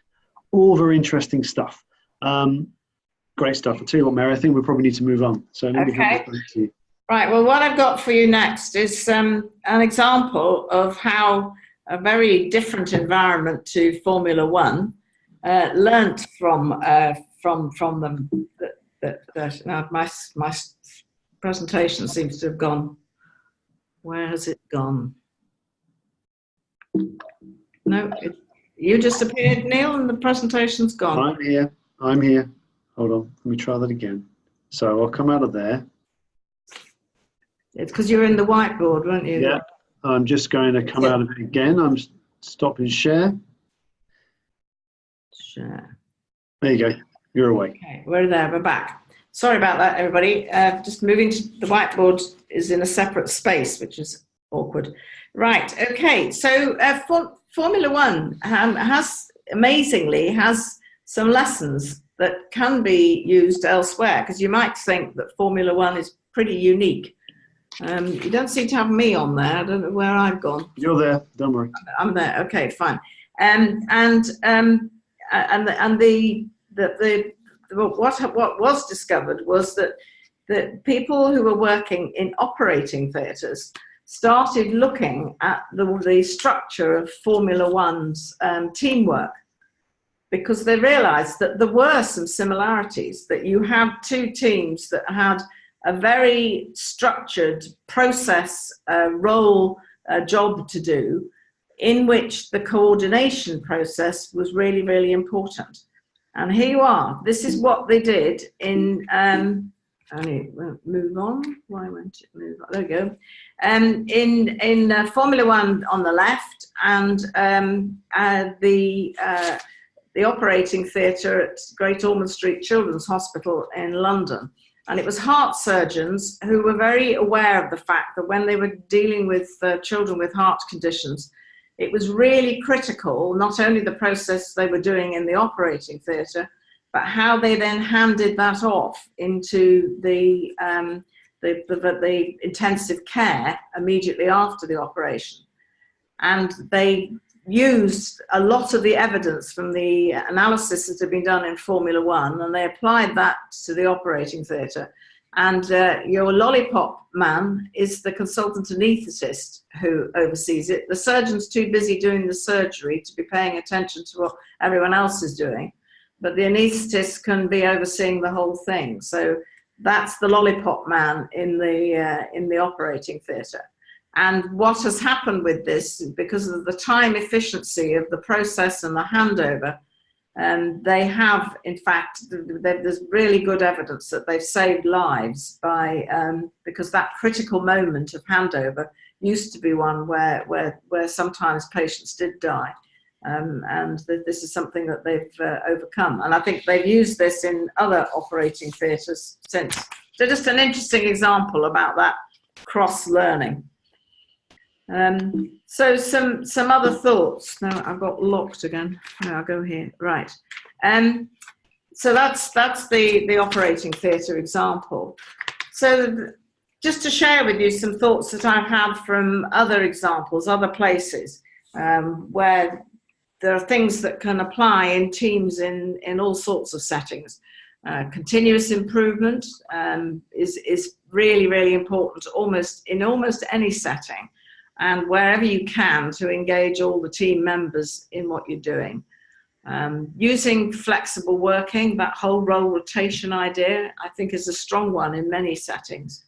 All very interesting stuff. Great stuff. I'll tell you what, Mary, I think we probably need to move on. So let me hand this back to you. Right, well, what I've got for you next is an example of how a very different environment to Formula One learnt from them. Now my presentation seems to have gone. Where has it gone? No, you just appeared, Neil, and the presentation's gone. I'm here. Hold on, let me try that again. So I'll come out of there. It's because you were in the whiteboard, weren't you? Yeah, I'm just going to come out of it again. I'm stopping share. Share. There you go. You're away. Okay, we're there. We're back. Sorry about that, everybody. Just moving to the whiteboard is in a separate space, which is awkward. Right. Okay. So Formula One amazingly has some lessons that can be used elsewhere, because you might think that Formula One is pretty unique. You don't seem to have me on there. I don't know where I've gone. You're there. Don't worry. I'm there. Okay, fine. What was discovered was that people who were working in operating theatres started looking at the structure of Formula One's teamwork, because they realised that there were some similarities, that you had two teams that had a very structured process, role, job to do, in which the coordination process was really, really important. And here you are. This is what they did in, move on. Why won't it move on? There we go. In Formula One on the left, and the operating theatre at Great Ormond Street Children's Hospital in London. And it was heart surgeons who were very aware of the fact that when they were dealing with children with heart conditions, it was really critical, not only the process they were doing in the operating theatre, but how they then handed that off into the intensive care immediately after the operation. And they used a lot of the evidence from the analysis that had been done in Formula One, and they applied that to the operating theatre. And your lollipop man is the consultant anaesthetist who oversees it. The surgeon's too busy doing the surgery to be paying attention to what everyone else is doing, but the anaesthetist can be overseeing the whole thing. So that's the lollipop man in the operating theatre. And what has happened with this, because of the time efficiency of the process and the handover, they have, in fact, there's really good evidence that they've saved lives by, because that critical moment of handover used to be one where sometimes patients did die. And this is something that they've overcome. And I think they've used this in other operating theatres since. So just an interesting example about that cross-learning. So some other thoughts. No, I've got locked again. No, I'll go here. Right. So that's the operating theatre example. So just to share with you some thoughts that I've had from other examples, other places, where there are things that can apply in teams in all sorts of settings. Continuous improvement is really, really important in almost any setting, and wherever you can, to engage all the team members in what you're doing. Using flexible working, that whole role rotation idea, I think is a strong one in many settings.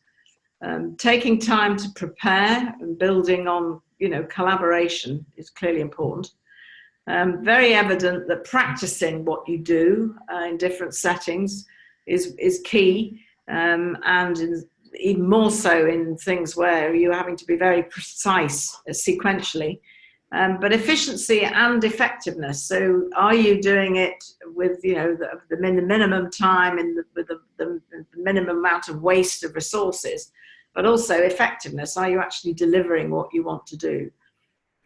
Taking time to prepare and building on, collaboration is clearly important. Very evident that practicing what you do in different settings is key, and even more so in things where you're having to be very precise sequentially. But efficiency and effectiveness. So, are you doing it with the minimum time and with the minimum amount of waste of resources, but also effectiveness? Are you actually delivering what you want to do?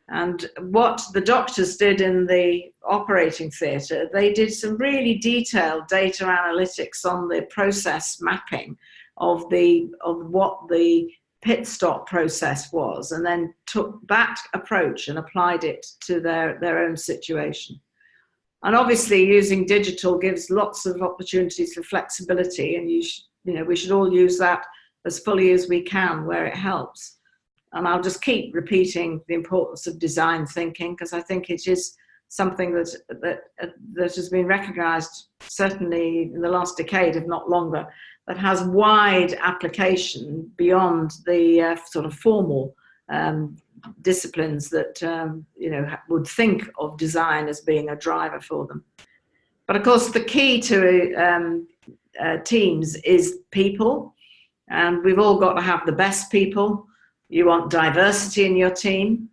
And what the doctors did in the operating theatre, they did some really detailed data analytics on the process mapping of what the pit stop process was, and then took that approach and applied it to their own situation. And obviously using digital gives lots of opportunities for flexibility, and we should all use that as fully as we can where it helps. And I'll just keep repeating the importance of design thinking, because I think it is something that has been recognised certainly in the last decade, if not longer, that has wide application beyond the sort of formal disciplines that would think of design as being a driver for them. But of course, the key to teams is people, and we've all got to have the best people. You want diversity in your team,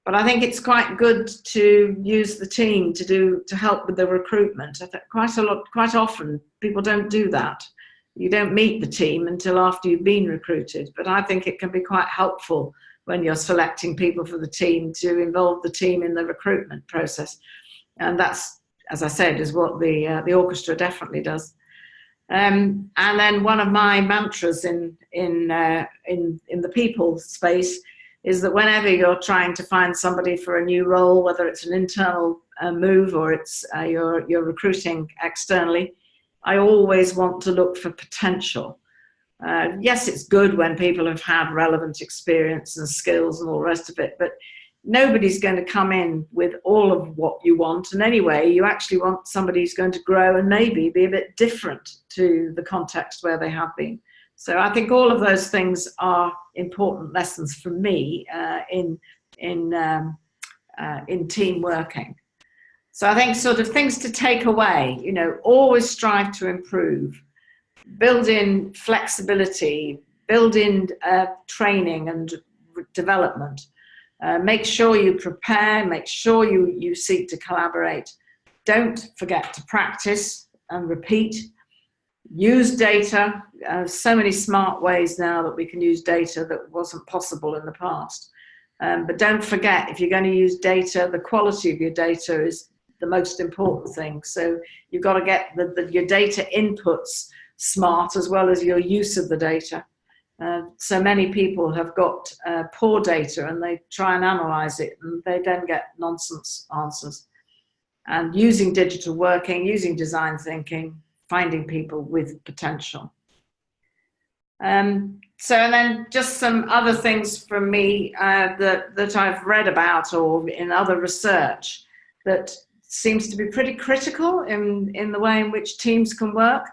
but I think it's quite good to use the team to help with the recruitment. I think quite often people don't do that. You don't meet the team until after you've been recruited, but I think it can be quite helpful when you're selecting people for the team to involve the team in the recruitment process. And that's, as I said, is what the orchestra definitely does. And then one of my mantras in the people space is that whenever you're trying to find somebody for a new role, whether it's an internal move or it's you're recruiting externally, I always want to look for potential. Yes, it's good when people have had relevant experience and skills and all the rest of it, but nobody's going to come in with all of what you want. And anyway, you actually want somebody who's going to grow and maybe be a bit different to the context where they have been. So I think all of those things are important lessons for me in team working. So I think sort of things to take away, always strive to improve, build in flexibility, build in training and development. Make sure you prepare, make sure you seek to collaborate. Don't forget to practice and repeat. Use data. So many smart ways now that we can use data that wasn't possible in the past. But don't forget, if you're going to use data, the quality of your data is the most important thing. So you've got to get your data inputs smart as well as your use of the data. So many people have got poor data and they try and analyze it and they then get nonsense answers. And using digital working, using design thinking, finding people with potential. And then just some other things from me that I've read about or in other research that seems to be pretty critical in the way in which teams can work.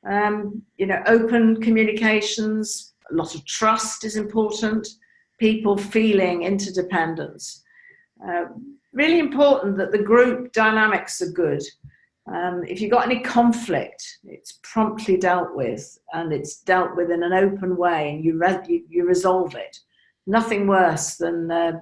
Open communications, a lot of trust is important, people feeling interdependence. Really important that the group dynamics are good. If you've got any conflict, it's promptly dealt with, and it's dealt with in an open way, and you resolve it. Nothing worse than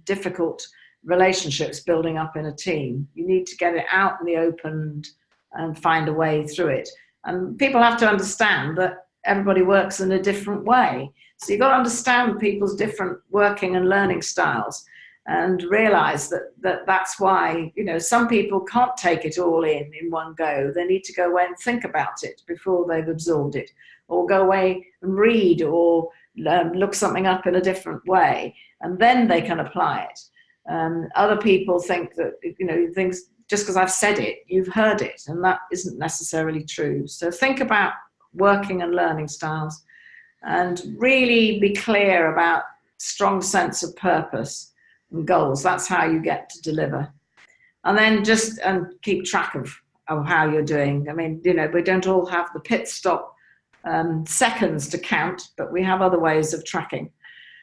difficult relationships building up in a team. You need to get it out in the open and find a way through it. And people have to understand that everybody works in a different way. So you've got to understand people's different working and learning styles and realize that's why, some people can't take it all in one go. They need to go away and think about it before they've absorbed it, or go away and read or look something up in a different way, and then they can apply it. Other people think that, things, just because I've said it, you've heard it, and that isn't necessarily true. So think about working and learning styles and really be clear about strong sense of purpose and goals. That's how you get to deliver. and then just keep track of how you're doing. I mean, you know, we don't all have the pit stop seconds to count, but we have other ways of tracking.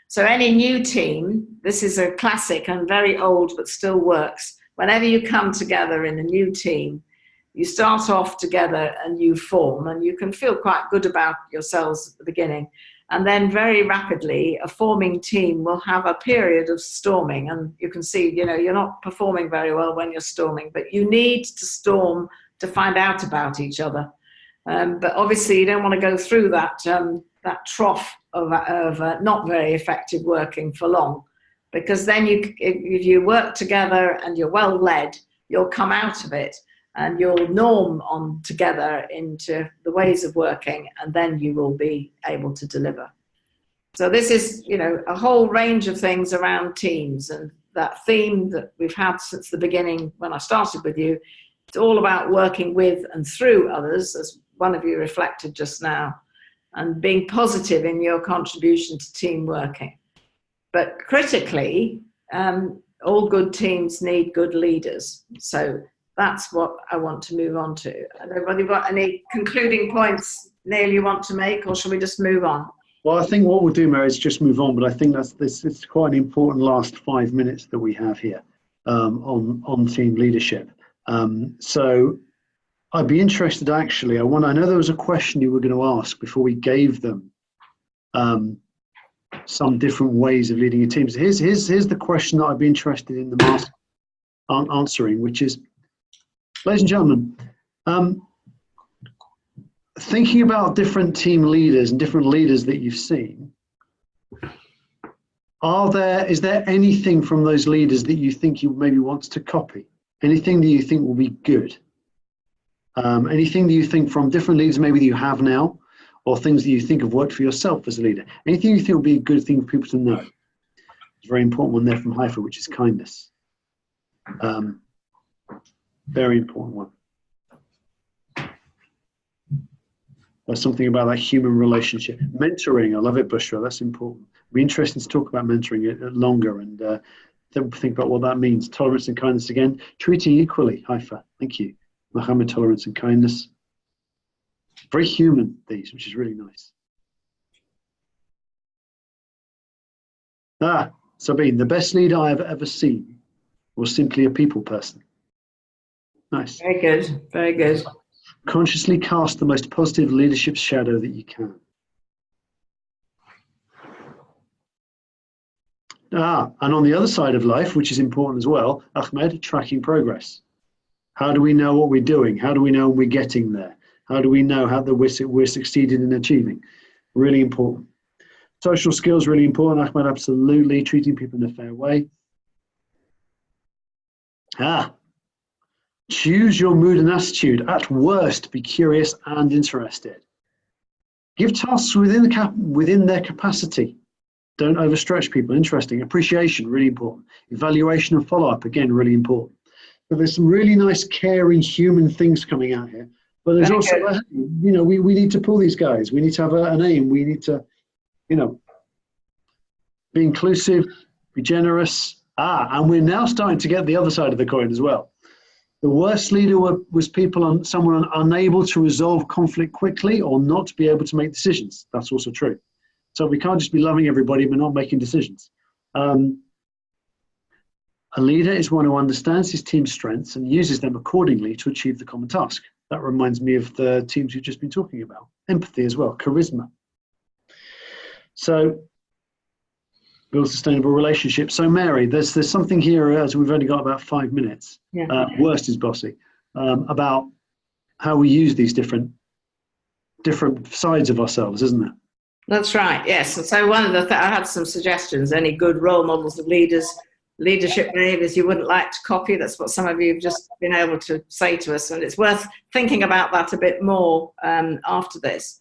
So any new team, this is a classic and very old, but still works. Whenever you come together in a new team, you start off together and you form, and you can feel quite good about yourselves at the beginning. And then very rapidly, a forming team will have a period of storming. And you can see, you know, you're not performing very well when you're storming, but you need to storm to find out about each other. But obviously, you don't want to go through that trough of not very effective working for long, because then if you work together and you're well led, you'll come out of it and you'll norm on together into the ways of working, and then you will be able to deliver. So this is, you know, a whole range of things around teams, and that theme that we've had since the beginning when I started with you, it's all about working with and through others, as one of you reflected just now, and being positive in your contribution to team working. But critically, all good teams need good leaders. So that's what I want to move on to. Anybody got any concluding points, Neil, you want to make, or shall we just move on? Well, I think what we'll do, Mary, is just move on, but I think it's quite an important last 5 minutes that we have here on team leadership. So I'd be interested, actually, I know there was a question you were going to ask before we gave them some different ways of leading your teams. Here's the question that I'd be interested in the master answering, which is, ladies and gentlemen, thinking about different team leaders and different leaders that you've seen, is there anything from those leaders that you think you maybe want to copy? Anything that you think will be good? Anything that you think from different leaders maybe that you have now, or things that you think have worked for yourself as a leader? Anything you think will be a good thing for people to know? It's a very important one there from Haifa, which is kindness. Very important one. There's something about that human relationship. Mentoring, I love it, Bushra, that's important. It'd be interesting to talk about mentoring it longer and think about what that means. Tolerance and kindness again. Treating equally, Haifa, thank you. Muhammad, tolerance and kindness. Very human, these, which is really nice. Sabine, the best leader I've ever seen was simply a people person. Nice. Very good, very good. Consciously cast the most positive leadership shadow that you can. And on the other side of life, which is important as well, Ahmed, tracking progress. How do we know what we're doing? How do we know we're getting there? How do we know how we're succeeding in achieving? Really important. Social skills, really important. Ahmed, absolutely. Treating people in a fair way. Choose your mood and attitude. At worst, be curious and interested. Give tasks within their capacity. Don't overstretch people. Interesting. Appreciation, really important. Evaluation and follow-up, again, really important. So there's some really nice, caring, human things coming out here. But there's also, you know, we need to pull these guys. We need to have an aim. We need to, you know, be inclusive, be generous. And we're now starting to get the other side of the coin as well. The worst leader was someone unable to resolve conflict quickly or not be able to make decisions. That's also true. So we can't just be loving everybody but not making decisions. A leader is one who understands his team's strengths and uses them accordingly to achieve the common task. That reminds me of the teams we've just been talking about. Empathy as well, charisma. So build sustainable relationships. So Mary, there's something here, as we've only got about 5 minutes. Yeah. Worst is bossy, about how we use these different sides of ourselves, isn't it? That's right. Yes. And so one of I had some suggestions. Any good role models of leadership behaviors you wouldn't like to copy? That's what some of you have just been able to say to us, and it's worth thinking about that a bit more after this.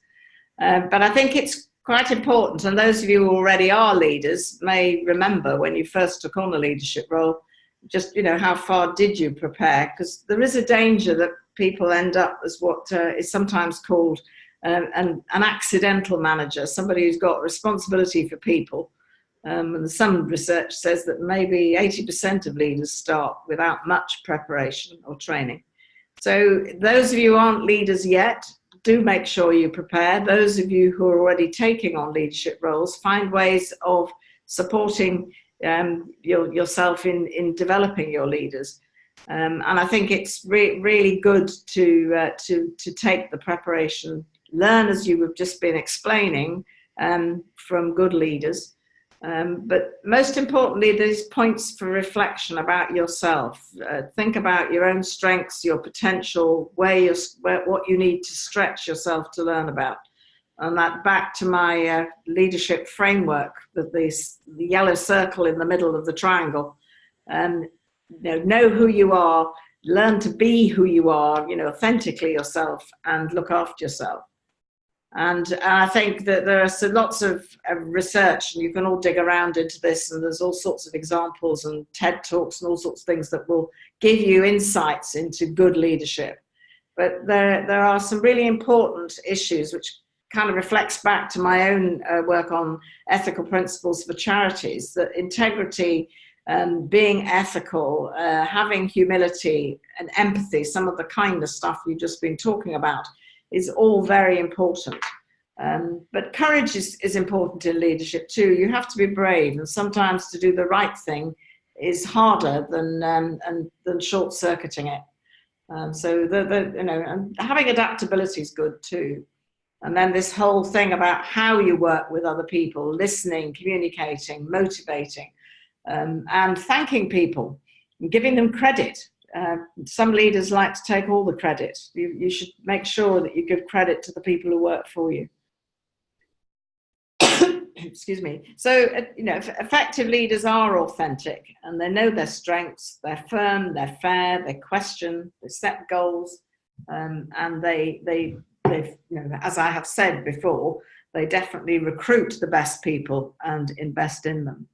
But I think it's quite important, and those of you who already are leaders may remember when you first took on a leadership role, just, you know, how far did you prepare? Because there is a danger that people end up as what is sometimes called an accidental manager, somebody who's got responsibility for people, And some research says that maybe 80% of leaders start without much preparation or training. So those of you who aren't leaders yet, do make sure you prepare. Those of you who are already taking on leadership roles, find ways of supporting yourself in developing your leaders. And I think it's really good to take the preparation, learn as you have just been explaining from good leaders. But most importantly, there's points for reflection about yourself. Think about your own strengths, your potential, what you need to stretch yourself to learn about. And that back to my leadership framework, the yellow circle in the middle of the triangle. Know who you are, learn to be who you are, authentically yourself, and look after yourself. And I think that there are lots of research, and you can all dig around into this, and there's all sorts of examples and TED Talks and all sorts of things that will give you insights into good leadership. But there are some really important issues which kind of reflects back to my own work on ethical principles for charities, that integrity, being ethical, having humility and empathy, some of the kindness stuff you've just been talking about, is all very important. But courage is important in leadership too. You have to be brave, and sometimes to do the right thing is harder than short-circuiting it. So and having adaptability is good too. And then this whole thing about how you work with other people, listening, communicating, motivating, and thanking people, and giving them credit. Some leaders like to take all the credit. You should make sure that you give credit to the people who work for you. Excuse me. So, effective leaders are authentic, and they know their strengths. They're firm, they're fair, they question, they set goals, and they as I have said before, they definitely recruit the best people and invest in them.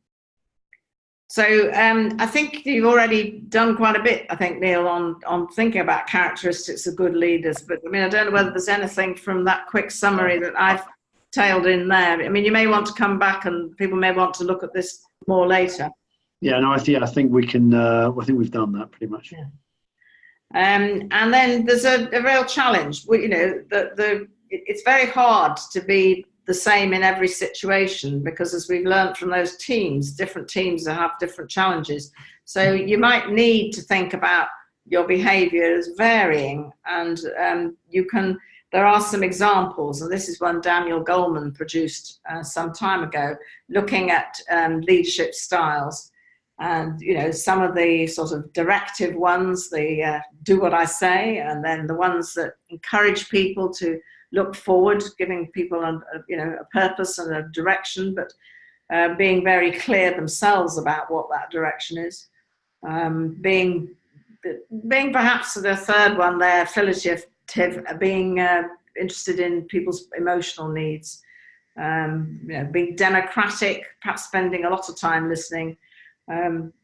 So I think you've already done quite a bit, I think, Neil, on thinking about characteristics of good leaders. But I don't know whether there's anything from that quick summary that I've tailed in there. You may want to come back, and people may want to look at this more later. Yeah, no, I think we can. I think we've done that pretty much. Yeah. And then there's a real challenge. It's very hard to be the same in every situation, because as we've learned from those teams, different teams have different challenges. So you might need to think about your behavior as varying, and there are some examples, and this is one Daniel Goleman produced some time ago, looking at leadership styles. And some of the sort of directive ones, the do what I say, and then the ones that encourage people to look forward, giving people a purpose and a direction, but being very clear themselves about what that direction is. Being perhaps the third one there, affiliative, being interested in people's emotional needs. Being democratic, perhaps spending a lot of time listening.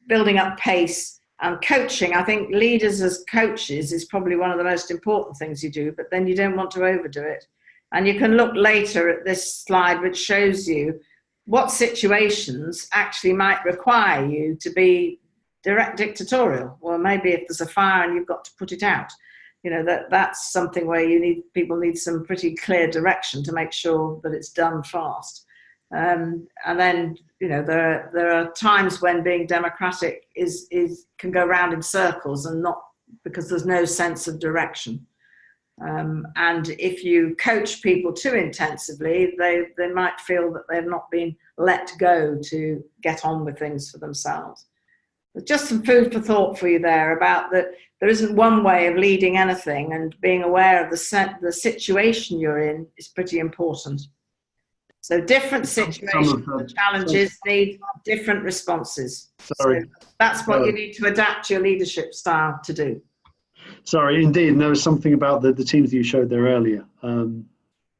Building up pace, and coaching. I think leaders as coaches is probably one of the most important things you do, but then you don't want to overdo it. And you can look later at this slide, which shows you what situations actually might require you to be direct dictatorial. Well, maybe if there's a fire and you've got to put it out, that's something where people need some pretty clear direction to make sure that it's done fast. And then there are times when being democratic can go round in circles, and not because there's no sense of direction. And if you coach people too intensively, they might feel that they've not been let go to get on with things for themselves. But just some food for thought for you there about that there isn't one way of leading anything, and being aware of the situation you're in is pretty important. So different situations and challenges need different responses. Sorry. So that's what you need to adapt your leadership style to do. Sorry, indeed. And there was something about the teams that you showed there earlier, and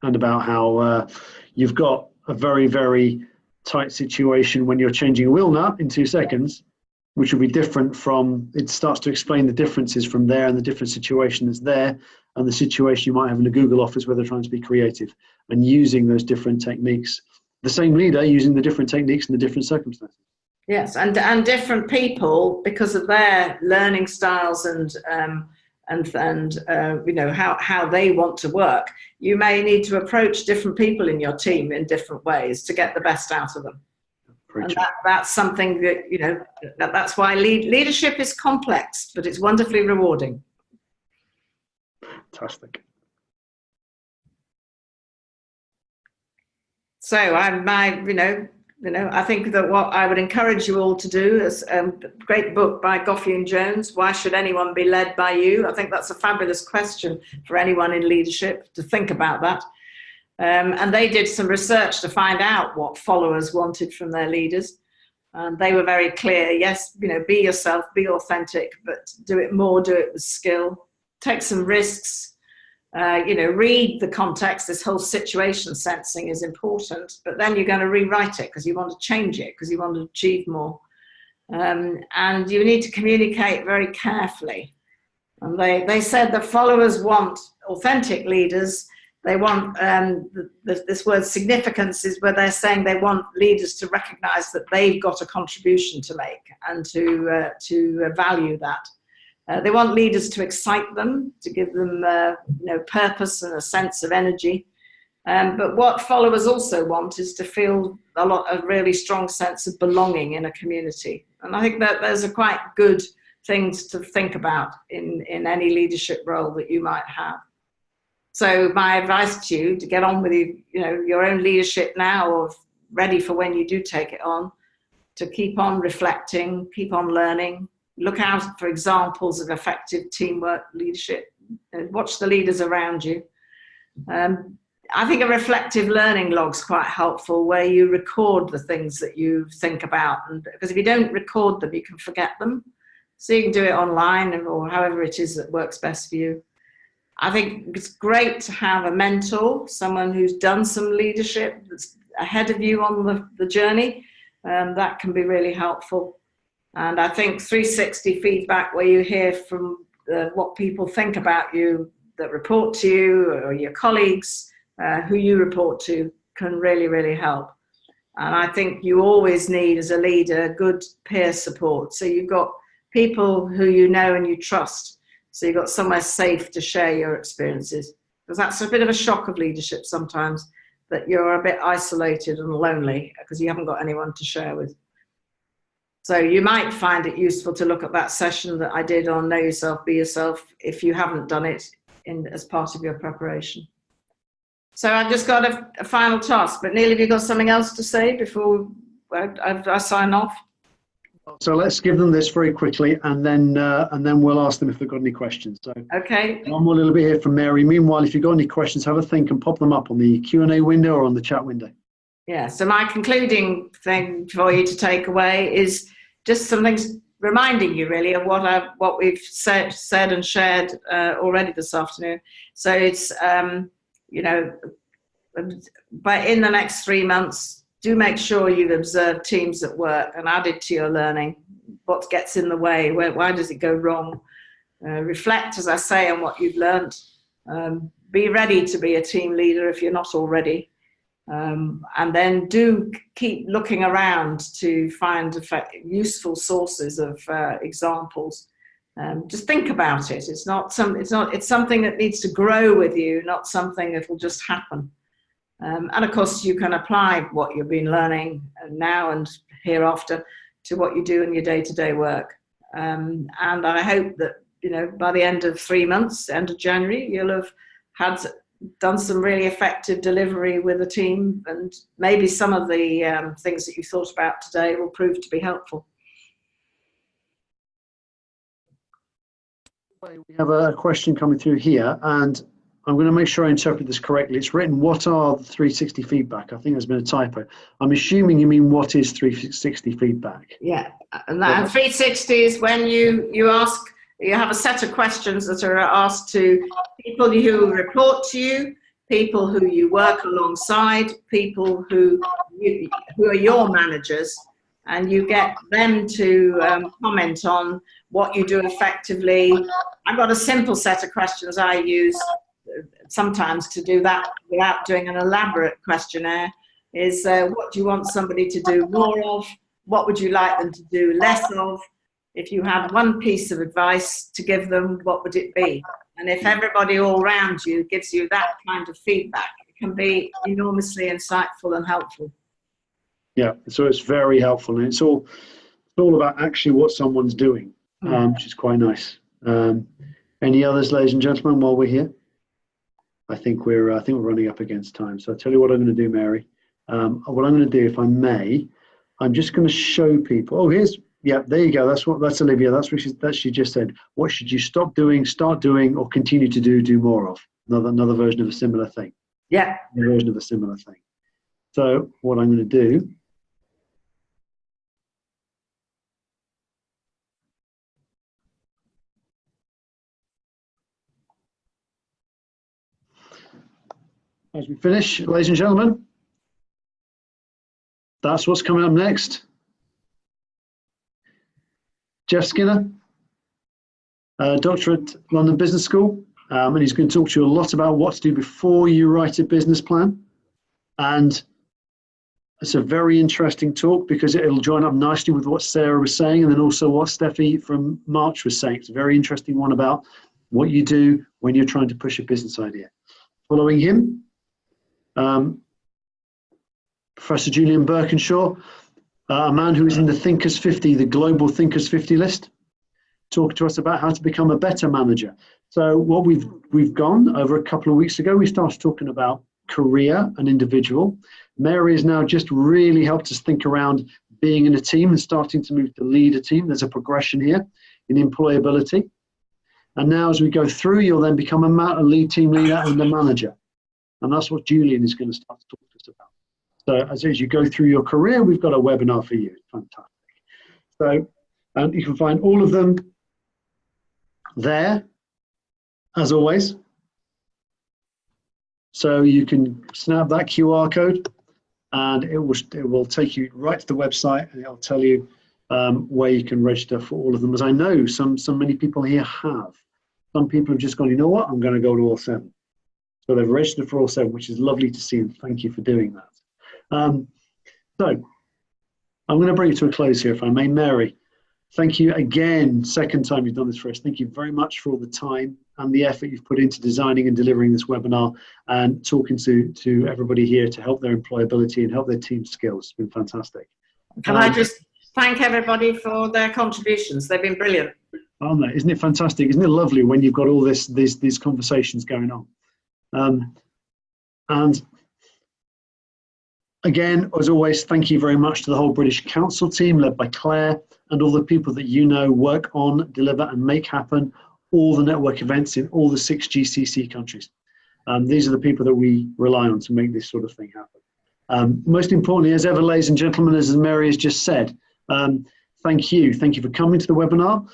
about how you've got a very, very tight situation when you're changing a wheel nut in 2 seconds, which will be different from, it starts to explain the differences from there, and the different situation that's there, and the situation you might have in a Google office where they're trying to be creative, and using those different techniques the same leader using the different techniques in the different circumstances. Yes, and different people, because of their learning styles and you know, how they want to work, you may need to approach different people in your team in different ways to get the best out of them. And that's something that, you know, that's why leadership is complex, but it's wonderfully rewarding. Fantastic. So I think that what I would encourage you all to do is a great book by Goffey and Jones, Why Should Anyone Be Led by You? I think that's a fabulous question for anyone in leadership to think about that. And they did some research to find out what followers wanted from their leaders. And they were very clear, yes, you know, be yourself, be authentic, but do it more, do it with skill, take some risks. You know, read the context. This whole situation sensing is important, but then you're going to rewrite it because you want to change it, because you want to achieve more. And you need to communicate very carefully. And they said that followers want authentic leaders. They want, this word significance is where they're saying they want leaders to recognize that they've got a contribution to make and to value that. They want leaders to excite them, to give them you know, purpose and a sense of energy. But what followers also want is to feel a really strong sense of belonging in a community. And I think that there's a quite good things to think about in any leadership role that you might have. So my advice to you to get on with your own leadership now, or ready for when you do take it on, to keep on reflecting, keep on learning. Look out for examples of effective teamwork leadership. Watch the leaders around you. I think a reflective learning log's quite helpful, where you record the things that you think about, and because if you don't record them, you can forget them. So you can do it online or however it is that works best for you. I think it's great to have a mentor, someone who's done some leadership that's ahead of you on the journey. That can be really helpful. And I think 360 feedback, where you hear from what people think about you that report to you, or your colleagues who you report to, can really, really help. And I think you always need, as a leader, good peer support. So you've got people who you know and you trust. So you've got somewhere safe to share your experiences. Because that's a bit of a shock of leadership sometimes, that you're a bit isolated and lonely because you haven't got anyone to share with. So you might find it useful to look at that session that I did on Know Yourself, Be Yourself, if you haven't done it as part of your preparation. So I've just got a final task, but Neil, have you got something else to say before I sign off? So let's give them this very quickly, and then we'll ask them if they've got any questions. So okay. One more little bit here from Mary. Meanwhile, if you've got any questions, have a think and pop them up on the Q&A window or on the chat window. Yeah, so my concluding thing for you to take away is just some things reminding you really of what we've said and shared already this afternoon. So it's, you know, but in the next 3 months, do make sure you've observed teams at work and added to your learning. What gets in the way? Why does it go wrong? Reflect, as I say, on what you've learned. Be ready to be a team leader if you're not already. And then do keep looking around to find useful sources of examples. Just think about it. It's something that needs to grow with you, not something that will just happen. And of course, you can apply what you've been learning now and hereafter to what you do in your day-to-day work. And I hope that, you know, by the end of 3 months, end of January, you'll have done some really effective delivery with the team, and maybe some of the things that you thought about today will prove to be helpful. We have a question coming through here, and I'm going to make sure I interpret this correctly. It's written, what are the 360 feedback? I think there's been a typo. I'm assuming you mean what is 360 feedback? Yeah, and 360 is when you ask, you have a set of questions that are asked to people who report to you, people who you work alongside, people who are your managers, and you get them to comment on what you do effectively. I've got a simple set of questions I use sometimes to do that without doing an elaborate questionnaire. is what do you want somebody to do more of? What would you like them to do less of? If you had one piece of advice to give them, what would it be? And if everybody all around you gives you that kind of feedback, it can be enormously insightful and helpful. Yeah, so it's very helpful, and it's all about actually what someone's doing, which is quite nice. Any others, ladies and gentlemen, while we're here? I think we're running up against time. So I'll tell you what I'm going to do, Mary. What I'm going to do, if I may, I'm just going to show people. Oh, there you go. That's Olivia. That's what she just said. What should you stop doing, start doing, or continue to do more of? Another version of a similar thing. Yeah. Another version of a similar thing. So what I'm going to do. As we finish, ladies and gentlemen, that's what's coming up next. Jeff Skinner, doctor at London Business School, and he's going to talk to you a lot about what to do before you write a business plan. And it's a very interesting talk because it'll join up nicely with what Sarah was saying, and then also what Steffi from March was saying. It's a very interesting one about what you do when you're trying to push a business idea. Following him, Professor Julian Birkinshaw, a man who is in the Thinkers 50, the global Thinkers 50 list, talking to us about how to become a better manager. So what we've gone over a couple of weeks ago, we started talking about career and individual. Mary has now just really helped us think around being in a team and starting to move to lead a team. There's a progression here in employability. And now as we go through, you'll then become a lead team leader and a manager. And that's what Julian is going to start to talk to us about. So as you go through your career, we've got a webinar for you. Fantastic. So you can find all of them there, as always. So you can snap that QR code and it will take you right to the website, and it'll tell you where you can register for all of them. As I know, many people here have. Some people have just gone, you know what, I'm going to go to all 7. So they've registered for all 7, which is lovely to see, and thank you for doing that. So I'm going to bring it to a close here, if I may. Mary, thank you again, second time you've done this for us. Thank you very much for all the time and the effort you've put into designing and delivering this webinar and talking to everybody here to help their employability and help their team skills. It's been fantastic. Can I just thank everybody for their contributions? They've been brilliant. Oh no, isn't it fantastic? Isn't it lovely when you've got all these conversations going on? And again, as always, thank you very much to the whole British Council team led by Claire and all the people that you know work on, deliver and make happen all the network events in all the 6 GCC countries. These are the people that we rely on to make this sort of thing happen. Most importantly, as ever, ladies and gentlemen, as Mary has just said, thank you. Thank you for coming to the webinar.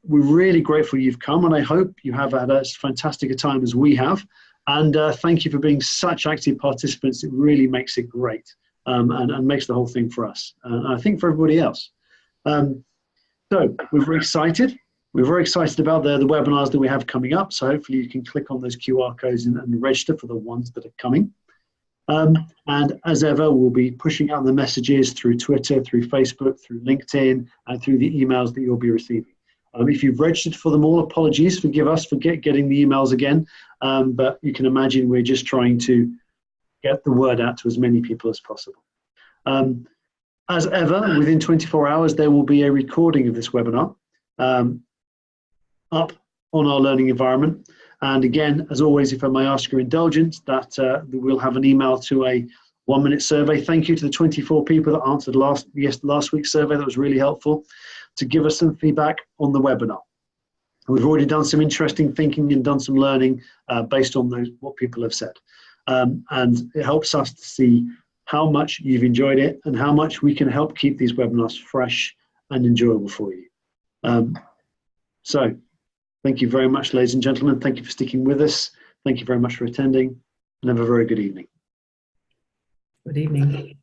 We're really grateful you've come, and I hope you have had as fantastic a time as we have. And thank you for being such active participants. It really makes it great and makes the whole thing for us. And I think for everybody else. So we're very excited. We're very excited about the webinars that we have coming up. So hopefully you can click on those QR codes and register for the ones that are coming. And as ever, we'll be pushing out the messages through Twitter, through Facebook, through LinkedIn, and through the emails that you'll be receiving. If you've registered for them all, apologies, forgive us for getting the emails again. But you can imagine we're just trying to get the word out to as many people as possible. As ever, within 24 hours, there will be a recording of this webinar up on our learning environment. And again, as always, if I may ask your indulgence, that we'll have an email to a 1-minute survey. Thank you to the 24 people that answered last week's survey. That was really helpful to give us some feedback on the webinar. We've already done some interesting thinking and done some learning based on what people have said. And it helps us to see how much you've enjoyed it and how much we can help keep these webinars fresh and enjoyable for you. So thank you very much, ladies and gentlemen. Thank you for sticking with us. Thank you very much for attending, and have a very good evening. Good evening.